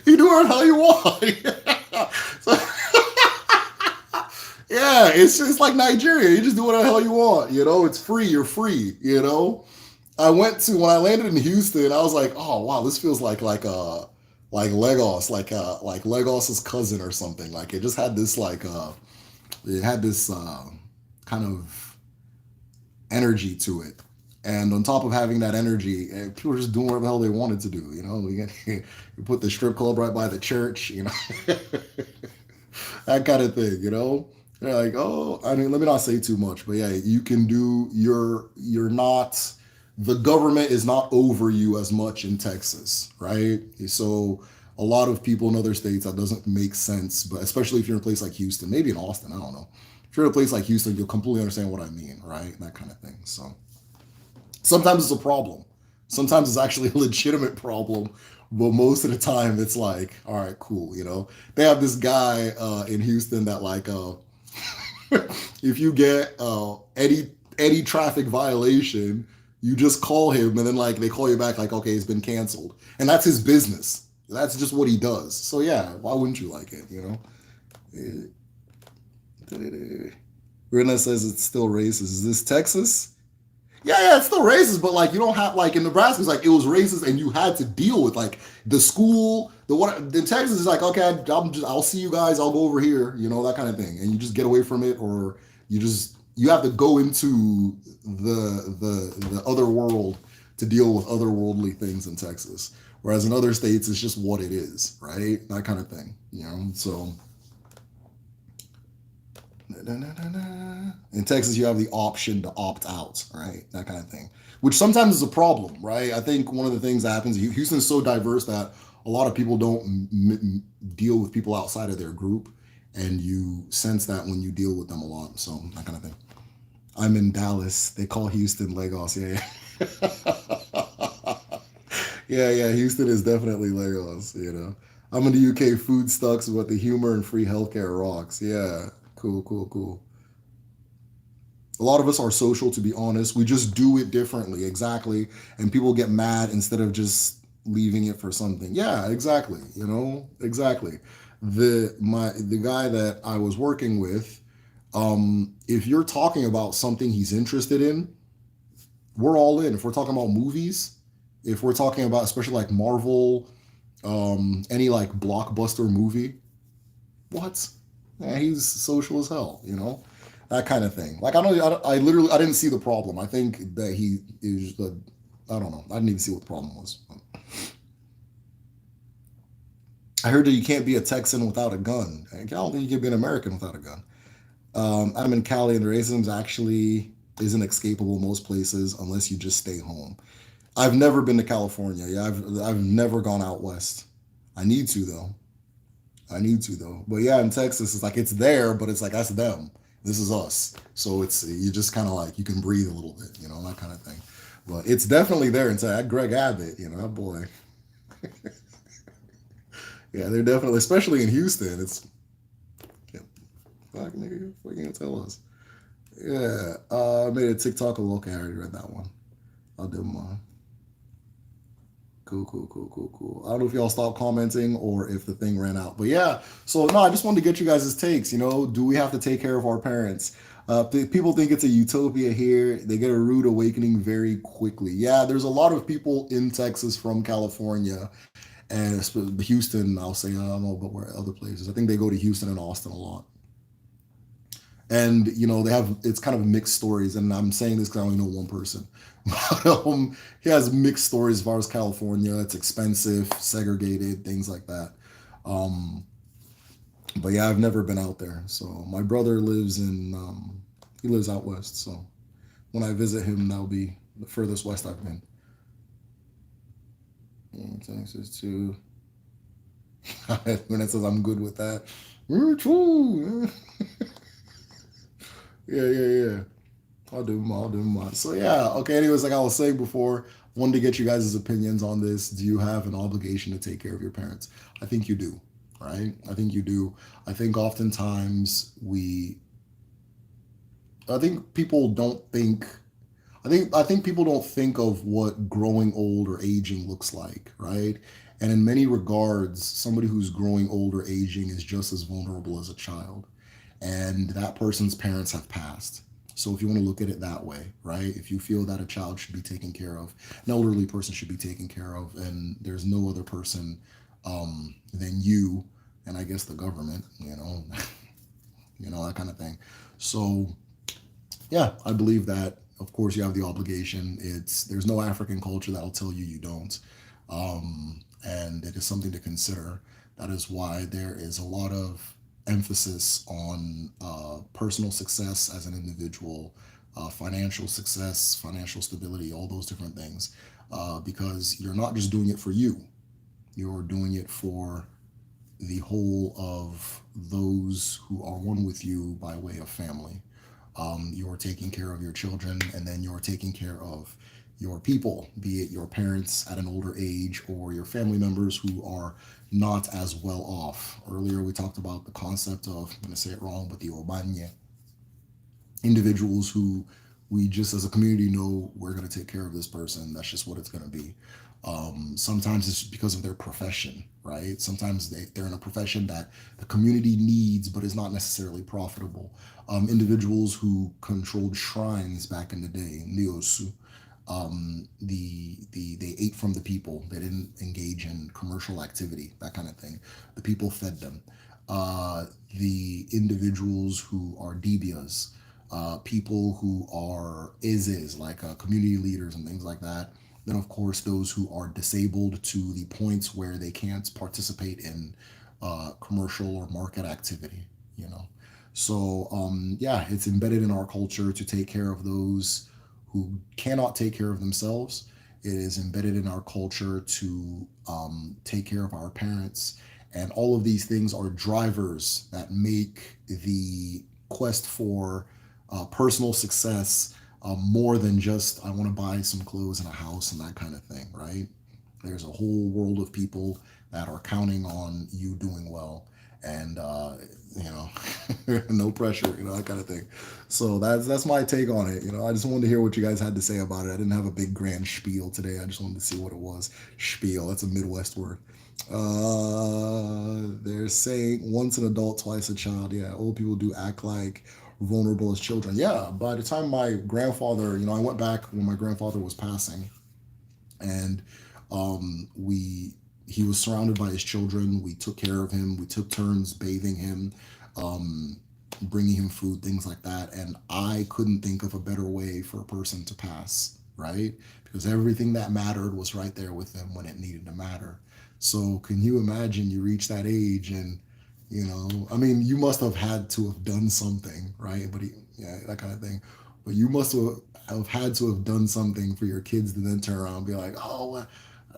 You do it how you want. So, yeah, it's just like Nigeria. You just do whatever the hell you want. It's free. You're free. When I landed in Houston, I was like, oh wow, this feels like Legos, like Legos's cousin or something. Like it just had this kind of energy to it. And on top of having that energy, people were just doing whatever the hell they wanted to do. You put the strip club right by the church, that kind of thing. They're like, oh, I mean, let me not say too much, but yeah, you can do. You're not. The government is not over you as much in Texas, right? So a lot of people in other states that doesn't make sense, but especially if you're in a place like Houston, maybe in Austin, I don't know. If you're in a place like Houston, you'll completely understand what I mean, right? That kind of thing. So sometimes it's a problem. Sometimes it's actually a legitimate problem, but most of the time it's like, all right, cool. They have this guy in Houston that if you get any traffic violation, you just call him and then they call you back like, okay, it's been canceled, and that's his business. That's just what he does. So yeah, why wouldn't you like it? Rena says it's still racist. Is this Texas? Yeah, it's still racist, but you don't have in Nebraska, it's like it was racist, and you had to deal with the school, the what. In Texas, it's like okay, I'll see you guys, I'll go over here, that kind of thing, and you just get away from it, or you have to go into the other world to deal with otherworldly things in Texas, whereas in other states, it's just what it is, right? That kind of thing, So in Texas, you have the option to opt out, right? That kind of thing, which sometimes is a problem, right? I think one of the things that happens, Houston's so diverse that a lot of people don't deal with people outside of their group, and you sense that when you deal with them a lot. So that kind of thing. I'm in Dallas. They call Houston Lagos. Yeah, yeah. Yeah. Houston is definitely Lagos. I'm in the UK. Food sucks, but the humor and free healthcare rocks. Yeah, cool, cool, cool. A lot of us are social, to be honest. We just do it differently, exactly. And people get mad instead of just leaving it for something. Yeah, exactly. Exactly. The guy that I was working with, if you're talking about something he's interested in, we're all in. If we're talking about movies, if we're talking about especially like Marvel, any blockbuster movie, what? Yeah, he's social as hell. That kind of thing. Like I literally I didn't see the problem. I think that he is the I don't know. I didn't even see what the problem was. I heard that you can't be a Texan without a gun. I don't think you can be an American without a gun. I'm in Cali, and the racism actually isn't escapable most places unless you just stay home. I've never been to California. Yeah, I've never gone out west. I need to though. I need to though. But yeah, in Texas, it's like it's there, but it's like that's them. This is us. So it's you just kind of you can breathe a little bit, that kind of thing. But it's definitely there. And so Greg Abbott, that boy. Yeah, they're definitely, especially in Houston. It's yeah, fuck nigga, what you gonna tell us? Yeah, I made a TikTok. Okay, I already read that one. I'll do mine. Cool, cool, cool, cool, cool. I don't know if y'all stopped commenting or if the thing ran out, but yeah. So no, I just wanted to get you guys' takes. Do we have to take care of our parents? People think it's a utopia here. They get a rude awakening very quickly. Yeah, there's a lot of people in Texas from California and Houston. I'll say I don't know, but where other places? I think they go to Houston and Austin a lot. And they have, it's kind of mixed stories, and I'm saying this because I only know one person. He has mixed stories as far as California. It's expensive, segregated, things like that. um, but yeah, I've never been out there. So my brother lives in he lives out west, so when I visit him, that'll be the furthest west I've been. Texas too. When it says I'm good with that, true. Yeah, yeah, yeah. I'll do mine. So yeah, okay. Anyways, like I was saying before, wanted to get you guys' opinions on this. Do you have an obligation to take care of your parents? I think you do, right? I think you do. I think oftentimes I think people don't think. I think people don't think of what growing old or aging looks like, right? And in many regards, somebody who's growing old or aging is just as vulnerable as a child, and that person's parents have passed. So if you want to look at it that way, right? If you feel that a child should be taken care of, an elderly person should be taken care of, and there's no other person than you, and I guess the government, that kind of thing. So yeah, I believe that. Of course, you have the obligation. There's no African culture that'll tell you you don't, and it is something to consider. That is why there is a lot of emphasis on personal success as an individual, financial success, financial stability, all those different things, because you're not just doing it for you. You're doing it for the whole of those who are one with you by way of family. You're taking care of your children, and then you're taking care of your people, be it your parents at an older age or your family members who are not as well off. Earlier, we talked about the concept of, I'm going to say it wrong, but the obanye, individuals who we just as a community know we're going to take care of this person. That's just what it's going to be. Sometimes it's because of their profession, right? Sometimes they're in a profession that the community needs, but is not necessarily profitable. Individuals who controlled shrines back in the day, Niosu, they ate from the people. They didn't engage in commercial activity, that kind of thing. The people fed them. The individuals who are DBAs, people who are like community leaders and things like that. Then, of course, those who are disabled to the points where they can't participate in commercial or market activity, you know. So, yeah, it's embedded in our culture to take care of those who cannot take care of themselves. It is embedded in our culture to take care of our parents. And all of these things are drivers that make the quest for personal success more than just, I want to buy some clothes and a house and that kind of thing, right? There's a whole world of people that are counting on you doing well, and you know, no pressure, that kind of thing. So that's my take on it. I just wanted to hear what you guys had to say about it. I didn't have a big grand spiel today. I just wanted to see what it was. Spiel, that's a Midwest word. They're saying once an adult, twice a child. Yeah, old people do act like vulnerable as children. Yeah, by the time my grandfather, I went back when my grandfather was passing, and we he was surrounded by his children. We took care of him. We took turns bathing him, um, bringing him food, things like that. And I couldn't think of a better way for a person to pass, right? Because everything that mattered was right there with them when it needed to matter. So can you imagine you reach that age and I mean, you must have had to have done something, right? Yeah, that kind of thing. But you must have had to have done something for your kids to then turn around and be like, oh,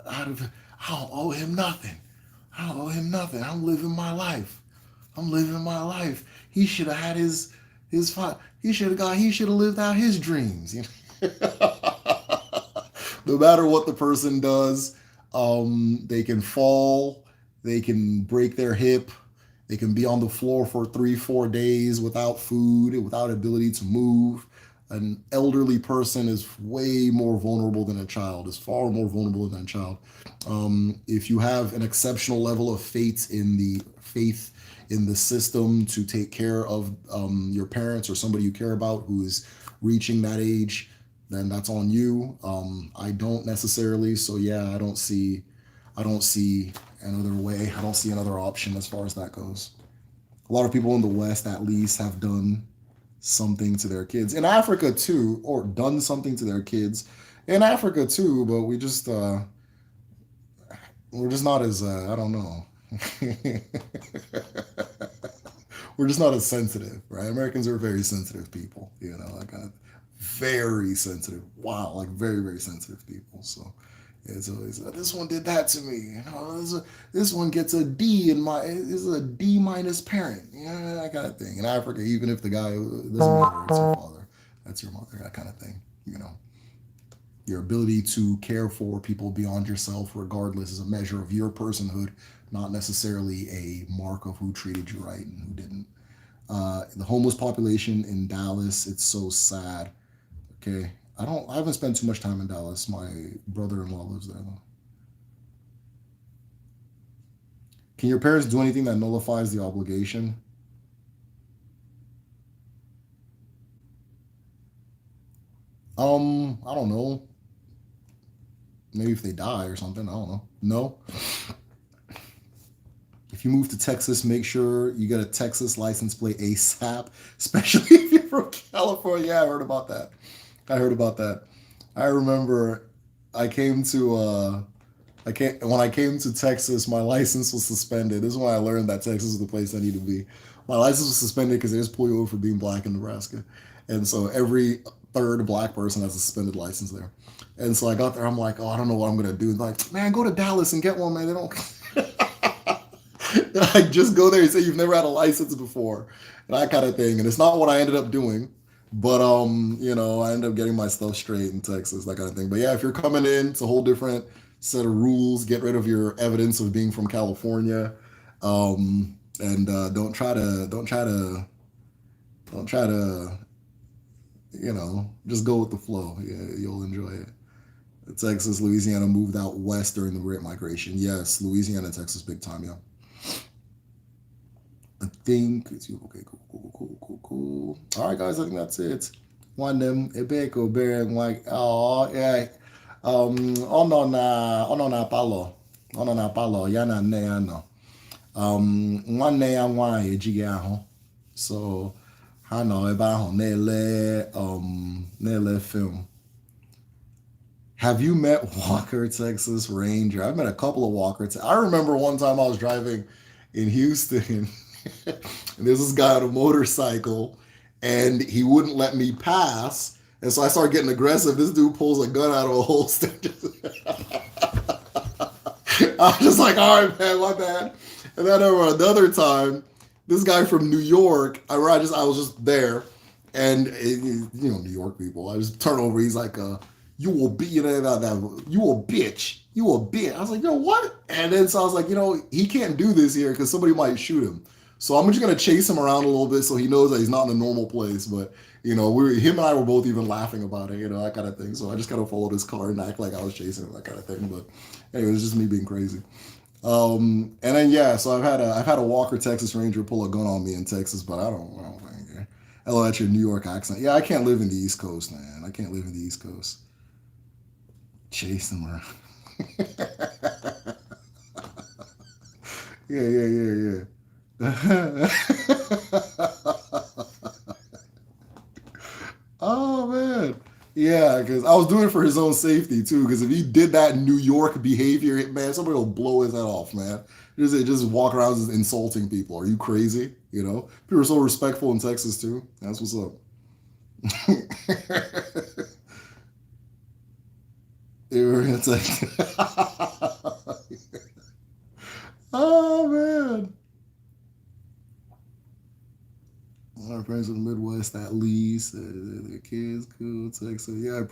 I don't, I don't owe him nothing. I don't owe him nothing. I'm living my life. I'm living my life. He should have had his fun. He should have lived out his dreams. No matter what the person does, they can fall, they can break their hip, they can be on the floor for 3, 4 days without food, without ability to move. An elderly person is way more vulnerable than a child, is far more vulnerable than a child. If you have an exceptional level of faith in the system to take care of your parents or somebody you care about who is reaching that age, then that's on you. I don't necessarily, so yeah, I don't see another way. I don't see another option as far as that goes. A lot of people in the West, at least, have done. something to their kids in Africa too, or done something to their kids in Africa too, but we're just not as I don't know. We're just not as sensitive, right? Americans are very sensitive people, like very sensitive. Wow, like very very sensitive people. So it's always this one did that to me. This one gets a D in my is a D minus parent. Yeah, that kind of thing. In Africa, even if the guy it doesn't matter, it's your father, that's your mother, that kind of thing. Your ability to care for people beyond yourself, regardless, is a measure of your personhood, not necessarily a mark of who treated you right and who didn't. The homeless population in Dallas, it's so sad. Okay, I haven't spent too much time in Dallas. My brother-in-law lives there though. Can your parents do anything that nullifies the obligation? I don't know. Maybe if they die or something. I don't know. No. If you move to Texas, make sure you get a Texas license plate ASAP, especially if you're from California. Yeah, I heard about that. I heard about that. I remember I came to I came when I came to Texas, my license was suspended. This is when I learned that Texas is the place I need to be. My license was suspended because they just pull you over for being black in Nebraska, and so every third black person has a suspended license there. And so I got there, I'm like, oh, I don't know what I'm gonna do. Like, man, go to Dallas and get one, man. They don't. Like, just go there and say you've never had a license before, that kind of thing. And it's not what I ended up doing, but I ended up getting my stuff straight in Texas, that kind of thing. But yeah, if you're coming in, it's a whole different set of rules. Get rid of your evidence of being from California, and don't try to just go with the flow. Yeah, you'll enjoy it. Texas, Louisiana moved out west during the Great Migration. Yes, Louisiana, Texas, big time. Yeah. I think it's okay. Cool, cool, cool, cool, cool. All right, guys. I think that's it. One them ebeko bearing like yeah. Ono na palo. Ono na palo. Ya na nne ya no. Nwanne ya nwaanyị ejighị ahụ. So ha nọ ebe ahụ na-ele film. Have you met Walker, Texas Ranger? I've met a couple of Walker. I remember one time I was driving in Houston, and there's this guy on a motorcycle, and he wouldn't let me pass. And so I started getting aggressive. This dude pulls a gun out of a holster. I was just like, all right, man, my bad. And then over another time, this guy from New York, I was just there, and New York people. I just turn over. He's like, "You will be, you will bitch, you will bitch." I was like, "Yo, what?" And then so I was like, he can't do this here because somebody might shoot him. So I'm just gonna chase him around a little bit so he knows that he's not in a normal place. But him and I were both even laughing about it, that kind of thing. So I just kind of followed his car and act like I was chasing him, that kind of thing. But anyway, it was just me being crazy. And then yeah, so I've had a Walker Texas Ranger pull a gun on me in Texas, but I don't think care. Hello, that's your New York accent. Yeah, I can't live in the East Coast, man. I can't live in the East Coast. Chase them around. Yeah, yeah, yeah, yeah. Oh man. Yeah, because I was doing it for his own safety too. Because if he did that New York behavior, man, somebody will blow his head off, man. Just walk around just insulting people. Are you crazy? People are so respectful in Texas too. That's what's up. It's like, oh man. Our friends in the Midwest at least, the kids, cool, Texas. Yeah, I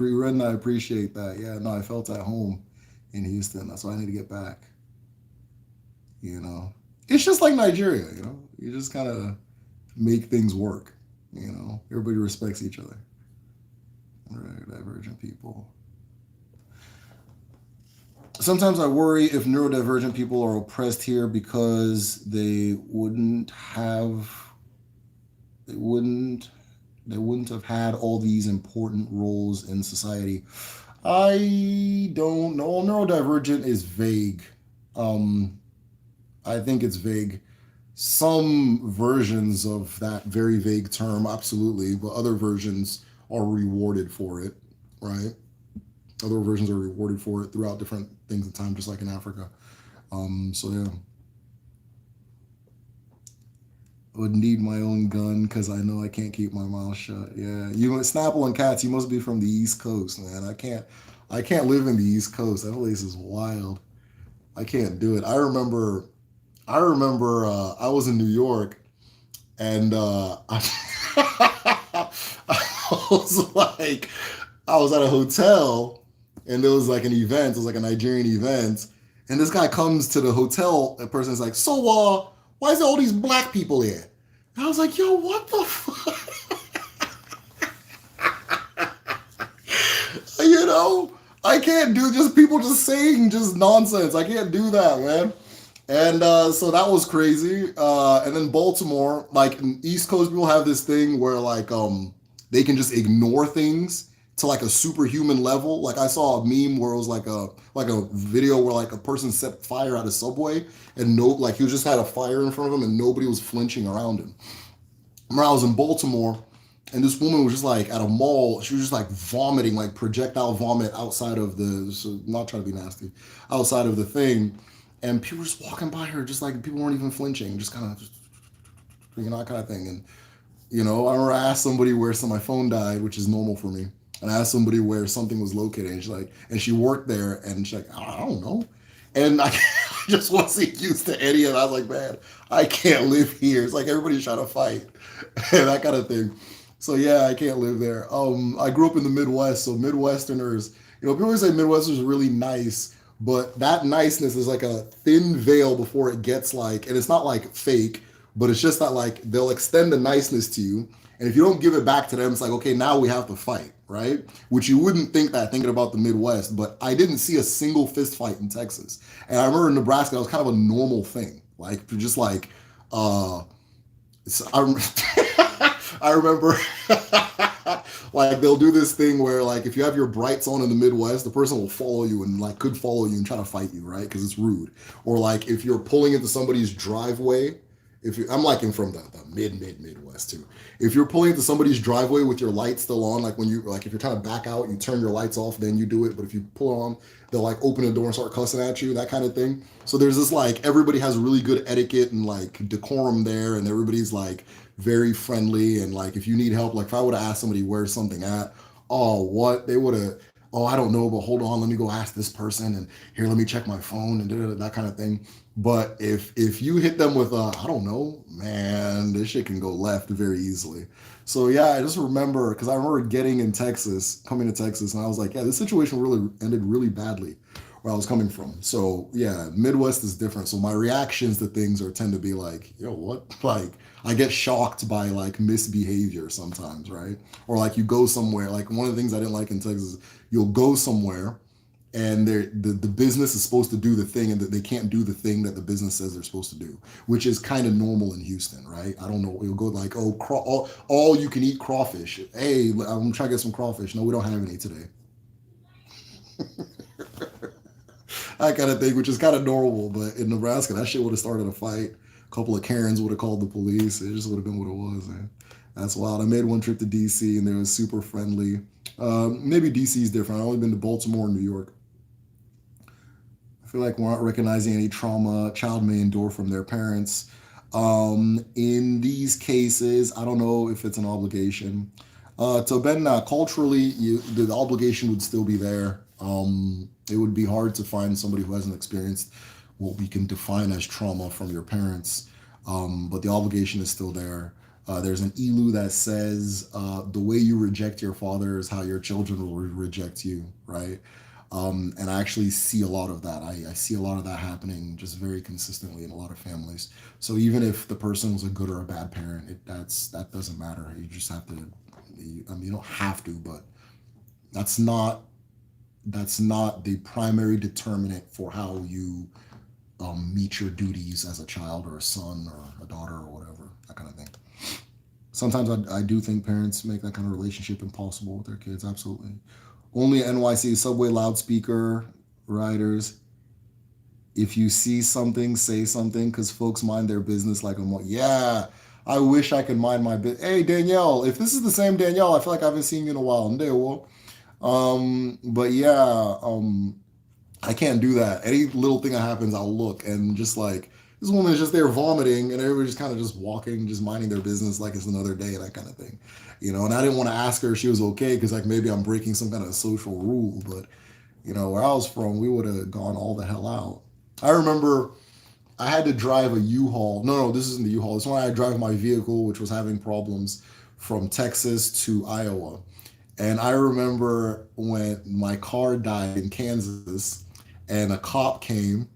appreciate that. Yeah, no, I felt at home in Houston. That's why I need to get back. You know, it's just like Nigeria. You just kind of make things work. Everybody respects each other. Right, divergent people. Sometimes I worry if neurodivergent people are oppressed here because they wouldn't have had all these important roles in society. I don't know. Neurodivergent is vague. Um, I think it's vague. some versions of that very vague term, absolutely, but other versions are rewarded for it, right? Other versions are rewarded for it throughout different things in time, just like in Africa. So yeah, I would need my own gun because I know I can't keep my mouth shut. Yeah, you Snapple and Cats, you must be from the East Coast, man. I can't live in the East Coast. That place is wild. I can't do it. I remember, I was in New York and I was like, I was at a hotel and there was like an event, it was like a Nigerian event, and this guy comes to the hotel, a person's like, so why is there all these black people here? And I was like, yo, what the fuck? You know, I can't do just people just saying just nonsense. I can't do that, man. And so that was crazy. And then Baltimore, like East Coast people have this thing where like they can just ignore things to like a superhuman level. Like I saw a meme where it was like a video where like a person set fire at a subway and no like he just had a fire in front of him and nobody was flinching around him. When I was in Baltimore, and this woman was just like at a mall. She was just like vomiting, like projectile vomit outside of the. So not trying to be nasty, outside of the thing, and people were just walking by her, just like people weren't even flinching, just kind of, that kind of thing. And I remember I asked somebody where my phone died, which is normal for me. And I asked somebody where something was located, and she's like, and she worked there, and she's like, I don't know. And I just wasn't used to any of it. I was like, man, I can't live here. It's like everybody's trying to fight and that kind of thing. So yeah, I can't live there. I grew up in the Midwest, so Midwesterners, people always say Midwesterners are really nice, but that niceness is like a thin veil before it gets like, and it's not like fake, but it's just that like they'll extend the niceness to you, and if you don't give it back to them, it's like okay, now we have to fight, right? Which you wouldn't think that thinking about the Midwest, but I didn't see a single fist fight in Texas, and I remember in Nebraska that was kind of a normal thing, like just like so I remember like they'll do this thing where like if you have your brights on in the Midwest, the person will follow you and like could follow you and try to fight you, right? Because it's rude. Or like if you're pulling into somebody's driveway, I'm like in from the Midwest too. If you're pulling into somebody's driveway with your lights still on, like when you like if you're trying to back out, you turn your lights off, then you do it. But if you pull on, they'll like open the door and start cussing at you, that kind of thing. So there's this like everybody has really good etiquette and like decorum there, and everybody's like very friendly. And like if you need help, like if I would have asked somebody where's something at, oh what they would have, oh I don't know, but hold on, let me go ask this person, and here let me check my phone and that kind of thing. But if you hit them with I don't know, man, this shit can go left very easily. So yeah, I just remember because I remember coming to Texas, and I was like, yeah, this situation really ended really badly where I was coming from. So yeah, Midwest is different. So my reactions to things are tend to be like, yo, what? Like I get shocked by like misbehavior sometimes, right? Or like you go somewhere. Like one of the things I didn't like in Texas, you'll go somewhere and the business is supposed to do the thing and that they can't do the thing that the business says they're supposed to do, which is kind of normal in Houston, right? I don't know, you'll go like, oh all you can eat crawfish, hey I'm trying to get some crawfish, no we don't have any today. That kind of thing, which is kind of normal, but in Nebraska that shit would have started a fight, a couple of Karens would have called the police, it just would have been what it was, man. That's wild. I made one trip to DC and they were super friendly. Maybe DC is different. I've only been to Baltimore and New York. I feel like we're not recognizing any trauma a child may endure from their parents. In these cases, I don't know if it's an obligation. To Ben, culturally, the obligation would still be there. It would be hard to find somebody who hasn't experienced what we can define as trauma from your parents, but the obligation is still there. There's an ilu that says the way you reject your father is how your children will reject you, right? And I actually see a lot of that. I see a lot of that happening just very consistently in a lot of families. So even if the person was a good or a bad parent, that doesn't matter. You just have to. I mean, you don't have to, but that's not the primary determinant for how you meet your duties as a child or a son or a daughter or whatever, that kind of thing. Sometimes I do think parents make that kind of relationship impossible with their kids. Absolutely. Only NYC subway loudspeaker riders. If you see something, say something, because folks mind their business like I'm like, yeah, I wish I could mind my business. Hey, Danielle, if this is the same Danielle, I feel like I haven't seen you in a while. But yeah, I can't do that. Any little thing that happens, I'll look and just like this woman is just there vomiting, and everybody's just kind of just walking, just minding their business like it's another day, that kind of thing, And I didn't want to ask her if she was okay because like maybe I'm breaking some kind of social rule, but where I was from, we would have gone all the hell out. I remember I had to drive a U-Haul. No, no, this isn't the U-Haul. This one I had to drive my vehicle, which was having problems from Texas to Iowa. And I remember when my car died in Kansas and a cop came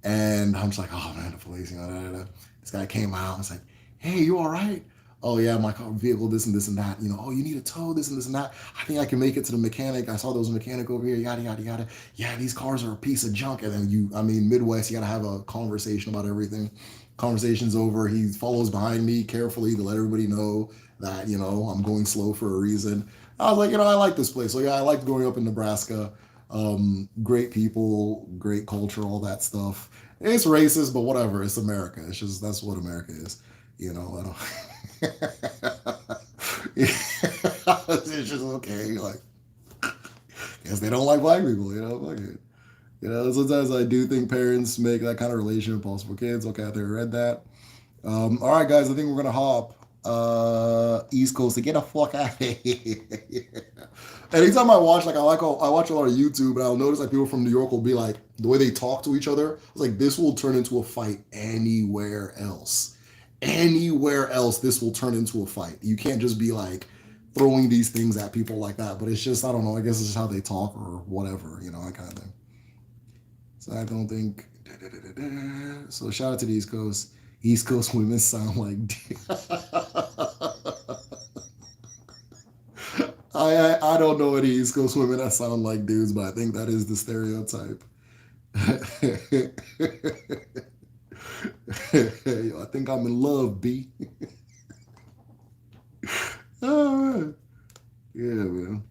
and I'm just like, oh man, the police, This guy came out and was like, hey, you all right? Oh yeah, my car vehicle, this and this and that. Oh, you need a tow, this and this and that. I think I can make it to the mechanic. I saw there was a mechanic over here, yada yada yada. Yeah, these cars are a piece of junk. And then Midwest, you gotta have a conversation about everything. Conversation's over. He follows behind me carefully to let everybody know that, I'm going slow for a reason. I was like, I like this place. So yeah, I liked growing up in Nebraska. Great people, great culture, all that stuff. It's racist, but whatever. It's America. It's just that's what America is. I don't. It's just okay. Like, guess they don't like black people. Fuck it. Sometimes I do think parents make that kind of relationship possible. Kids, okay, I think I read that. All right, guys, I think we're gonna hop East Coast to get the fuck out of here. Anytime I watch, like I watch a lot of YouTube, and I'll notice like people from New York will be like the way they talk to each other. It's like this will turn into a fight anywhere else. Anywhere else, this will turn into a fight. You can't just be like throwing these things at people like that. But it's just I don't know. I guess it's just how they talk or whatever, that kind of thing. So I don't think. So shout out to the East Coast. East Coast women sound like. I don't know any East Coast women that sound like dudes, but I think that is the stereotype. Yo, I think I'm in love, B. Yeah, man.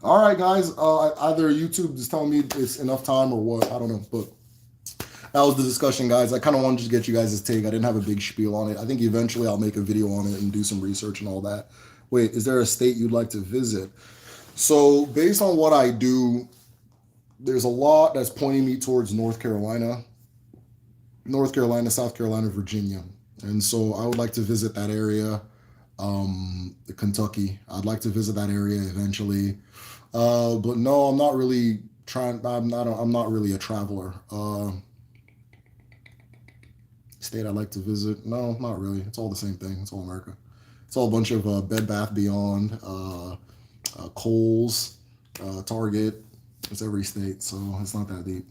All right, guys. Either YouTube is telling me it's enough time or what. I don't know, but that was the discussion, guys. I kind of wanted to get you guys' take. I didn't have a big spiel on it. I think eventually I'll make a video on it and do some research and all that. Wait, is there a state you'd like to visit? So, based on what I do, there's a lot that's pointing me towards North Carolina, South Carolina, Virginia. And so I would like to visit that area. Kentucky. I'd like to visit that area eventually. But no, I'm not really trying. I'm not really a traveler. State I'd like to visit? No, not really. It's all the same thing. It's all America. It's all a bunch of Bed Bath Beyond, Kohl's, Target. It's every state, so it's not that deep.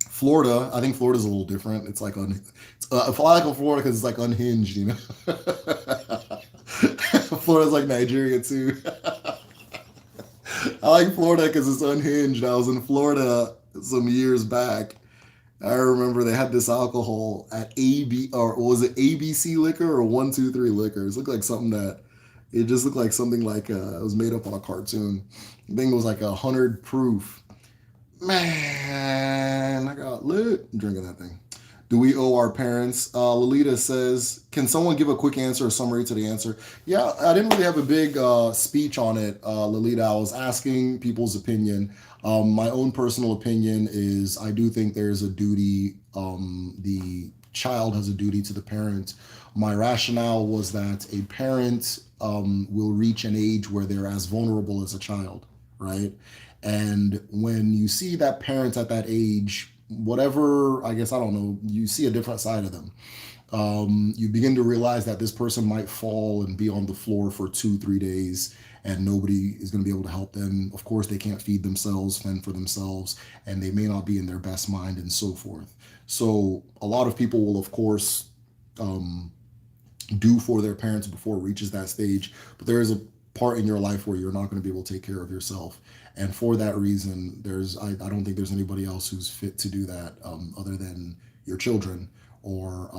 Florida, I think Florida's a little different. It's like I like Florida because it's like unhinged. Florida's like Nigeria too. I like Florida because it's unhinged. I was in Florida some years back. I remember they had this alcohol at AB or was it ABC Liquor or 123 Liquors? Looked like something that it just looked like something like it was made up on a cartoon. I think it was like 100 proof. Man, I got lit drinking that thing. Do we owe our parents? Lolita says, can someone give a quick answer or summary to the answer? Yeah, I didn't really have a big speech on it, Lolita. I was asking people's opinion. My own personal opinion is I do think there's a duty, the child has a duty to the parent. My rationale was that a parent will reach an age where they're as vulnerable as a child, right? And when you see that parent at that age, whatever, I guess, I don't know, you see a different side of them. You begin to realize that this person might fall and be on the floor for 2, 3 days and nobody is going to be able to help them. Of course, they can't feed themselves, fend for themselves, and they may not be in their best mind and so forth. So a lot of people will, of course, do for their parents before it reaches that stage. But there is a part in your life where you're not going to be able to take care of yourself. And for that reason, I don't think there's anybody else who's fit to do that other than your children or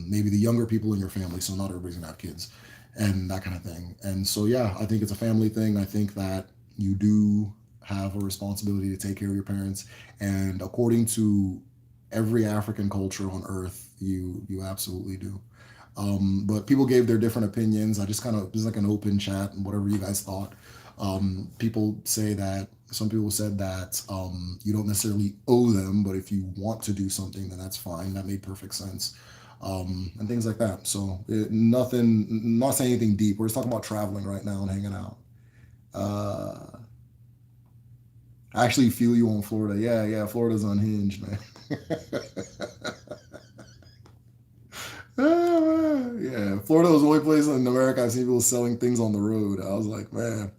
maybe the younger people in your family. So not everybody's gonna have kids and that kind of thing. And so, yeah, I think it's a family thing. I think that you do have a responsibility to take care of your parents. And according to every African culture on earth, you absolutely do. But people gave their different opinions. I just kind of, it was like an open chat and whatever you guys thought. People say that, some people said that you don't necessarily owe them, but if you want to do something, then that's fine. That made perfect sense. And things like that. So nothing, not saying anything deep. We're just talking about traveling right now and hanging out. Uh, I actually feel you on Florida. Yeah, yeah, Florida's unhinged, man. Yeah, Florida was the only place in America I've seen people selling things on the road. I was like, man,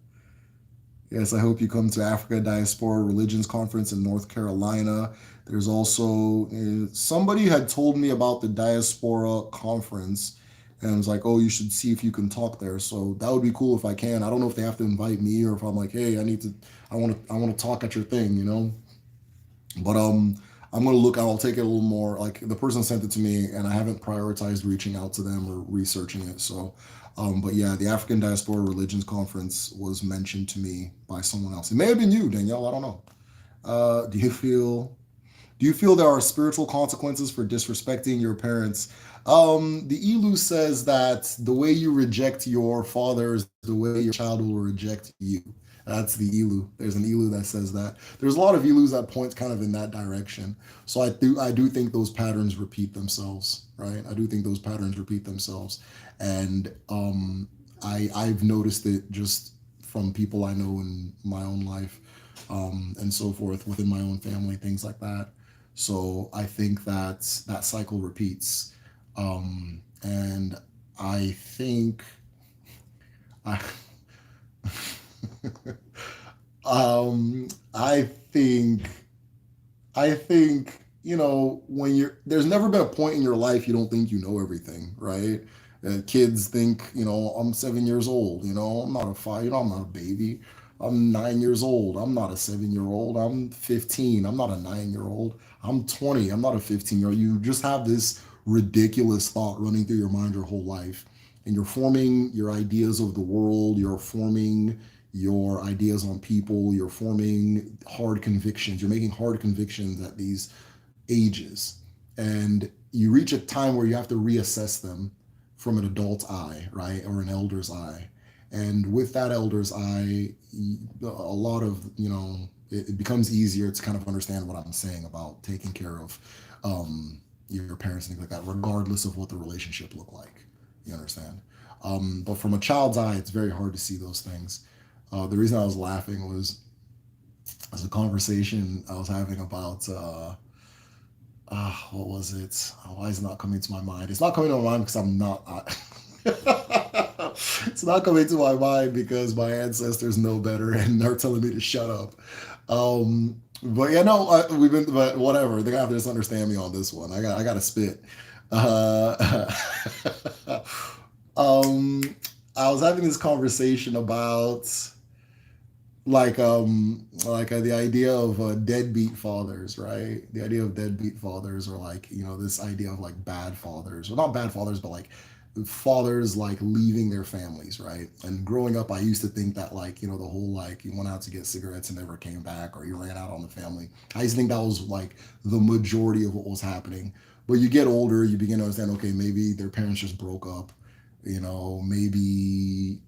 yes, I hope you come to Africa Diaspora Religions Conference in North Carolina. There's also somebody had told me about the Diaspora Conference, and I was like, oh, you should see if you can talk there. So that would be cool if I can. I don't know if they have to invite me or if I'm like, hey, I want to talk at your thing, you know. But I'm gonna look. I'll take it a little more. Like the person sent it to me, and I haven't prioritized reaching out to them or researching it. So, but yeah, the African Diaspora Religions Conference was mentioned to me by someone else. It may have been you, Danielle. I don't know. Do you feel? Do you feel there are spiritual consequences for disrespecting your parents? The Elu says that the way you reject your father is the way your child will reject you. That's the Elu. There's an Elu that says that. There's a lot of Elus that point kind of in that direction. So I do think those patterns repeat themselves, right? I do think those patterns repeat themselves, and I've noticed it just from people I know in my own life, and so forth within my own family, things like that. So I think that that cycle repeats. And I think I I think when there's never been a point in your life you don't think you know everything, right? Kids think, I'm 7 years old. I'm not a five. I'm not a baby. I'm 9 years old. I'm not a 7 year old. I'm 15. I'm not a 9 year old. I'm 20. I'm not a 15 year old. You just have this ridiculous thought running through your mind your whole life, and you're forming your ideas of the world. You're forming your ideas on people. You're forming hard convictions. You're making hard convictions at these ages, and you reach a time where you have to reassess them from an adult eye, right, or an elder's eye. And with that elder's eye, a lot of it becomes easier to kind of understand what I'm saying about taking care of your parents and things like that, regardless of what the relationship looked like. You understand? But from a child's eye, it's very hard to see those things. The reason I was laughing was as a conversation I was having about what was it? Why is it not coming to my mind? It's not coming to my mind because I'm not. It's not coming to my mind because my ancestors know better and they're telling me to shut up. But yeah, no, we've been, but whatever. They're gonna have to just understand me on this one. I got to spit. Uh, um, I was having this conversation about the idea of deadbeat fathers, right? The idea of deadbeat fathers, or like this idea of like bad fathers, or not bad fathers, but like fathers like leaving their families, right? And growing up, I used to think that like the whole like you went out to get cigarettes and never came back, or you ran out on the family. I used to think that was like the majority of what was happening. But you get older, you begin to understand, okay, maybe their parents just broke up, maybe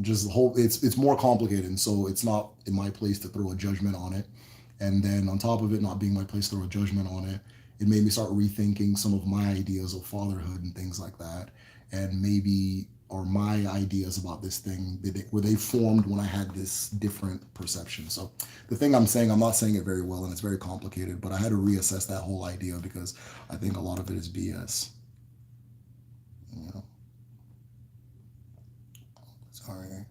just the whole, it's more complicated, and so it's not in my place to throw a judgment on it. And then on top of it not being my place to throw a judgment on it, it made me start rethinking some of my ideas of fatherhood and things like that. And maybe are my ideas about this thing, were they formed when I had this different perception? So the thing I'm saying, I'm not saying it very well, and it's very complicated, but I had to reassess that whole idea because I think a lot of it is BS. You know, sorry.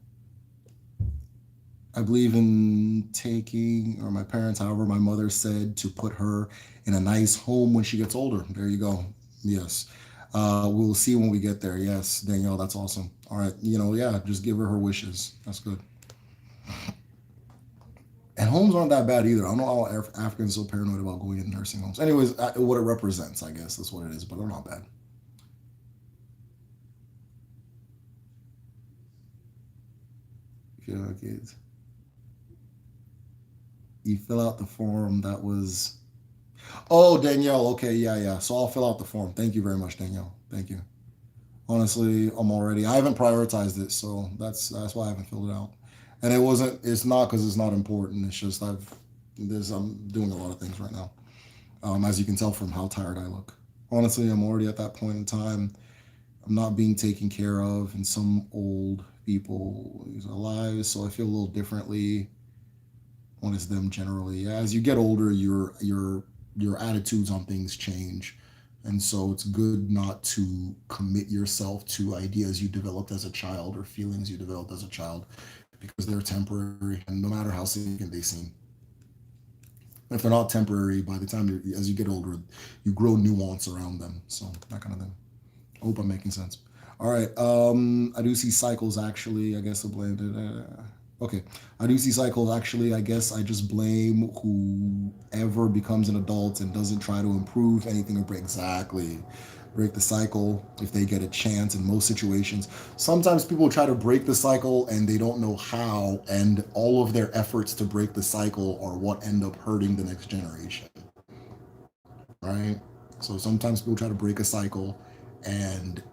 I believe in taking, or my parents, however, my mother said to put her in a nice home when she gets older. There you go. Yes. We'll see when we get there. Yes, Danielle, that's awesome. All right. Yeah, just give her wishes. That's good. And homes aren't that bad either. I don't know how Africans are so paranoid about going in nursing homes. Anyways, what it represents, I guess, that's what it is, but they're not bad. If you have kids. You fill out the form that was. Oh, Danielle. Okay, yeah, yeah. So I'll fill out the form. Thank you very much, Danielle. Thank you. Honestly, I'm already. I haven't prioritized it, so that's why I haven't filled it out. And it wasn't. It's not because it's not important. It's just I'm doing a lot of things right now. As you can tell from how tired I look. Honestly, I'm already at that point in time. I'm not being taken care of, and some old people is alive, so I feel a little differently when it's them generally. As you get older, your attitudes on things change. And so it's good not to commit yourself to ideas you developed as a child or feelings you developed as a child because they're temporary and no matter how significant they seem. If they're not temporary, by the time as you get older, you grow nuance around them. So that kind of thing. I hope I'm making sense. All right. I do see cycles actually. I guess I blamed it. Okay. I do see cycles actually. I guess I just blame whoever becomes an adult and doesn't try to improve anything or break the cycle if they get a chance in most situations. Sometimes people try to break the cycle and they don't know how, and all of their efforts to break the cycle are what end up hurting the next generation, right? So sometimes people try to break a cycle and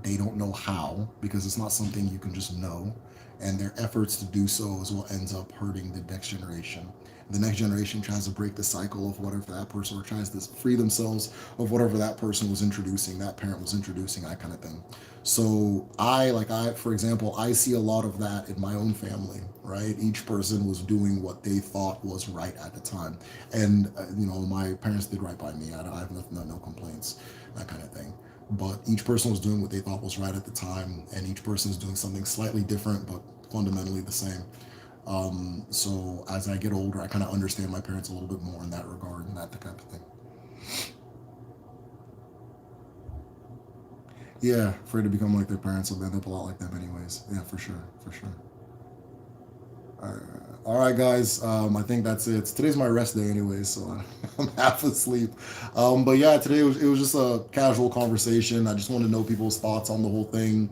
they don't know how because it's not something you can just know. And their efforts to do so is what ends up hurting the next generation. The next generation tries to break the cycle of whatever that person or tries to free themselves of whatever that person was introducing, that parent was introducing, that kind of thing. So for example, I see a lot of that in my own family, right? Each person was doing what they thought was right at the time. And, my parents did right by me. I have nothing, no complaints, that kind of thing. But each person was doing what they thought was right at the time. And each person is doing something slightly different, but fundamentally the same. So as I get older, I kind of understand my parents a little bit more in that regard and that kind of thing. Yeah, afraid to become like their parents, so they end up a lot like them, anyways. Yeah, for sure, for sure. All right, guys. I think that's it. Today's my rest day, anyways, so I'm half asleep. But yeah, today it was just a casual conversation. I just want to know people's thoughts on the whole thing.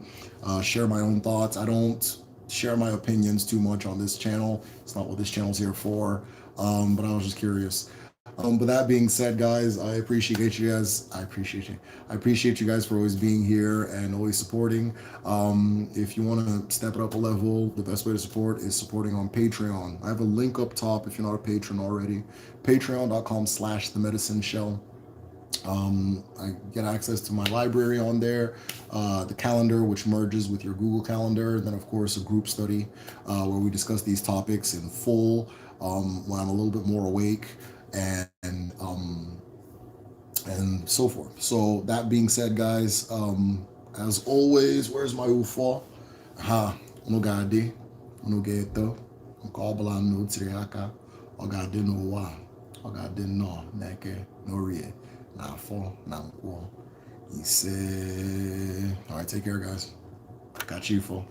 Share my own thoughts. I don't share my opinions too much on this channel. It's not what this channel's here for. But I was just curious. But that being said, guys, I appreciate you guys. I appreciate you. I appreciate you guys for always being here and always supporting. If you want to step it up a level, the best way to support is supporting on Patreon. I have a link up top if you're not a patron already. Patreon.com/the medicine shell. I get access to my library on there, the calendar, which merges with your Google Calendar, and then, of course, a group study where we discuss these topics in full when I'm a little bit more awake and so forth. So, that being said, guys, as always, where's my UFO? Ha, no gadi, no geto, no kabala no triaka, o gadi no wa, o gadi no neke, no rie, na fo, na mkwo. He said, all right, take care, guys. Got you, fool.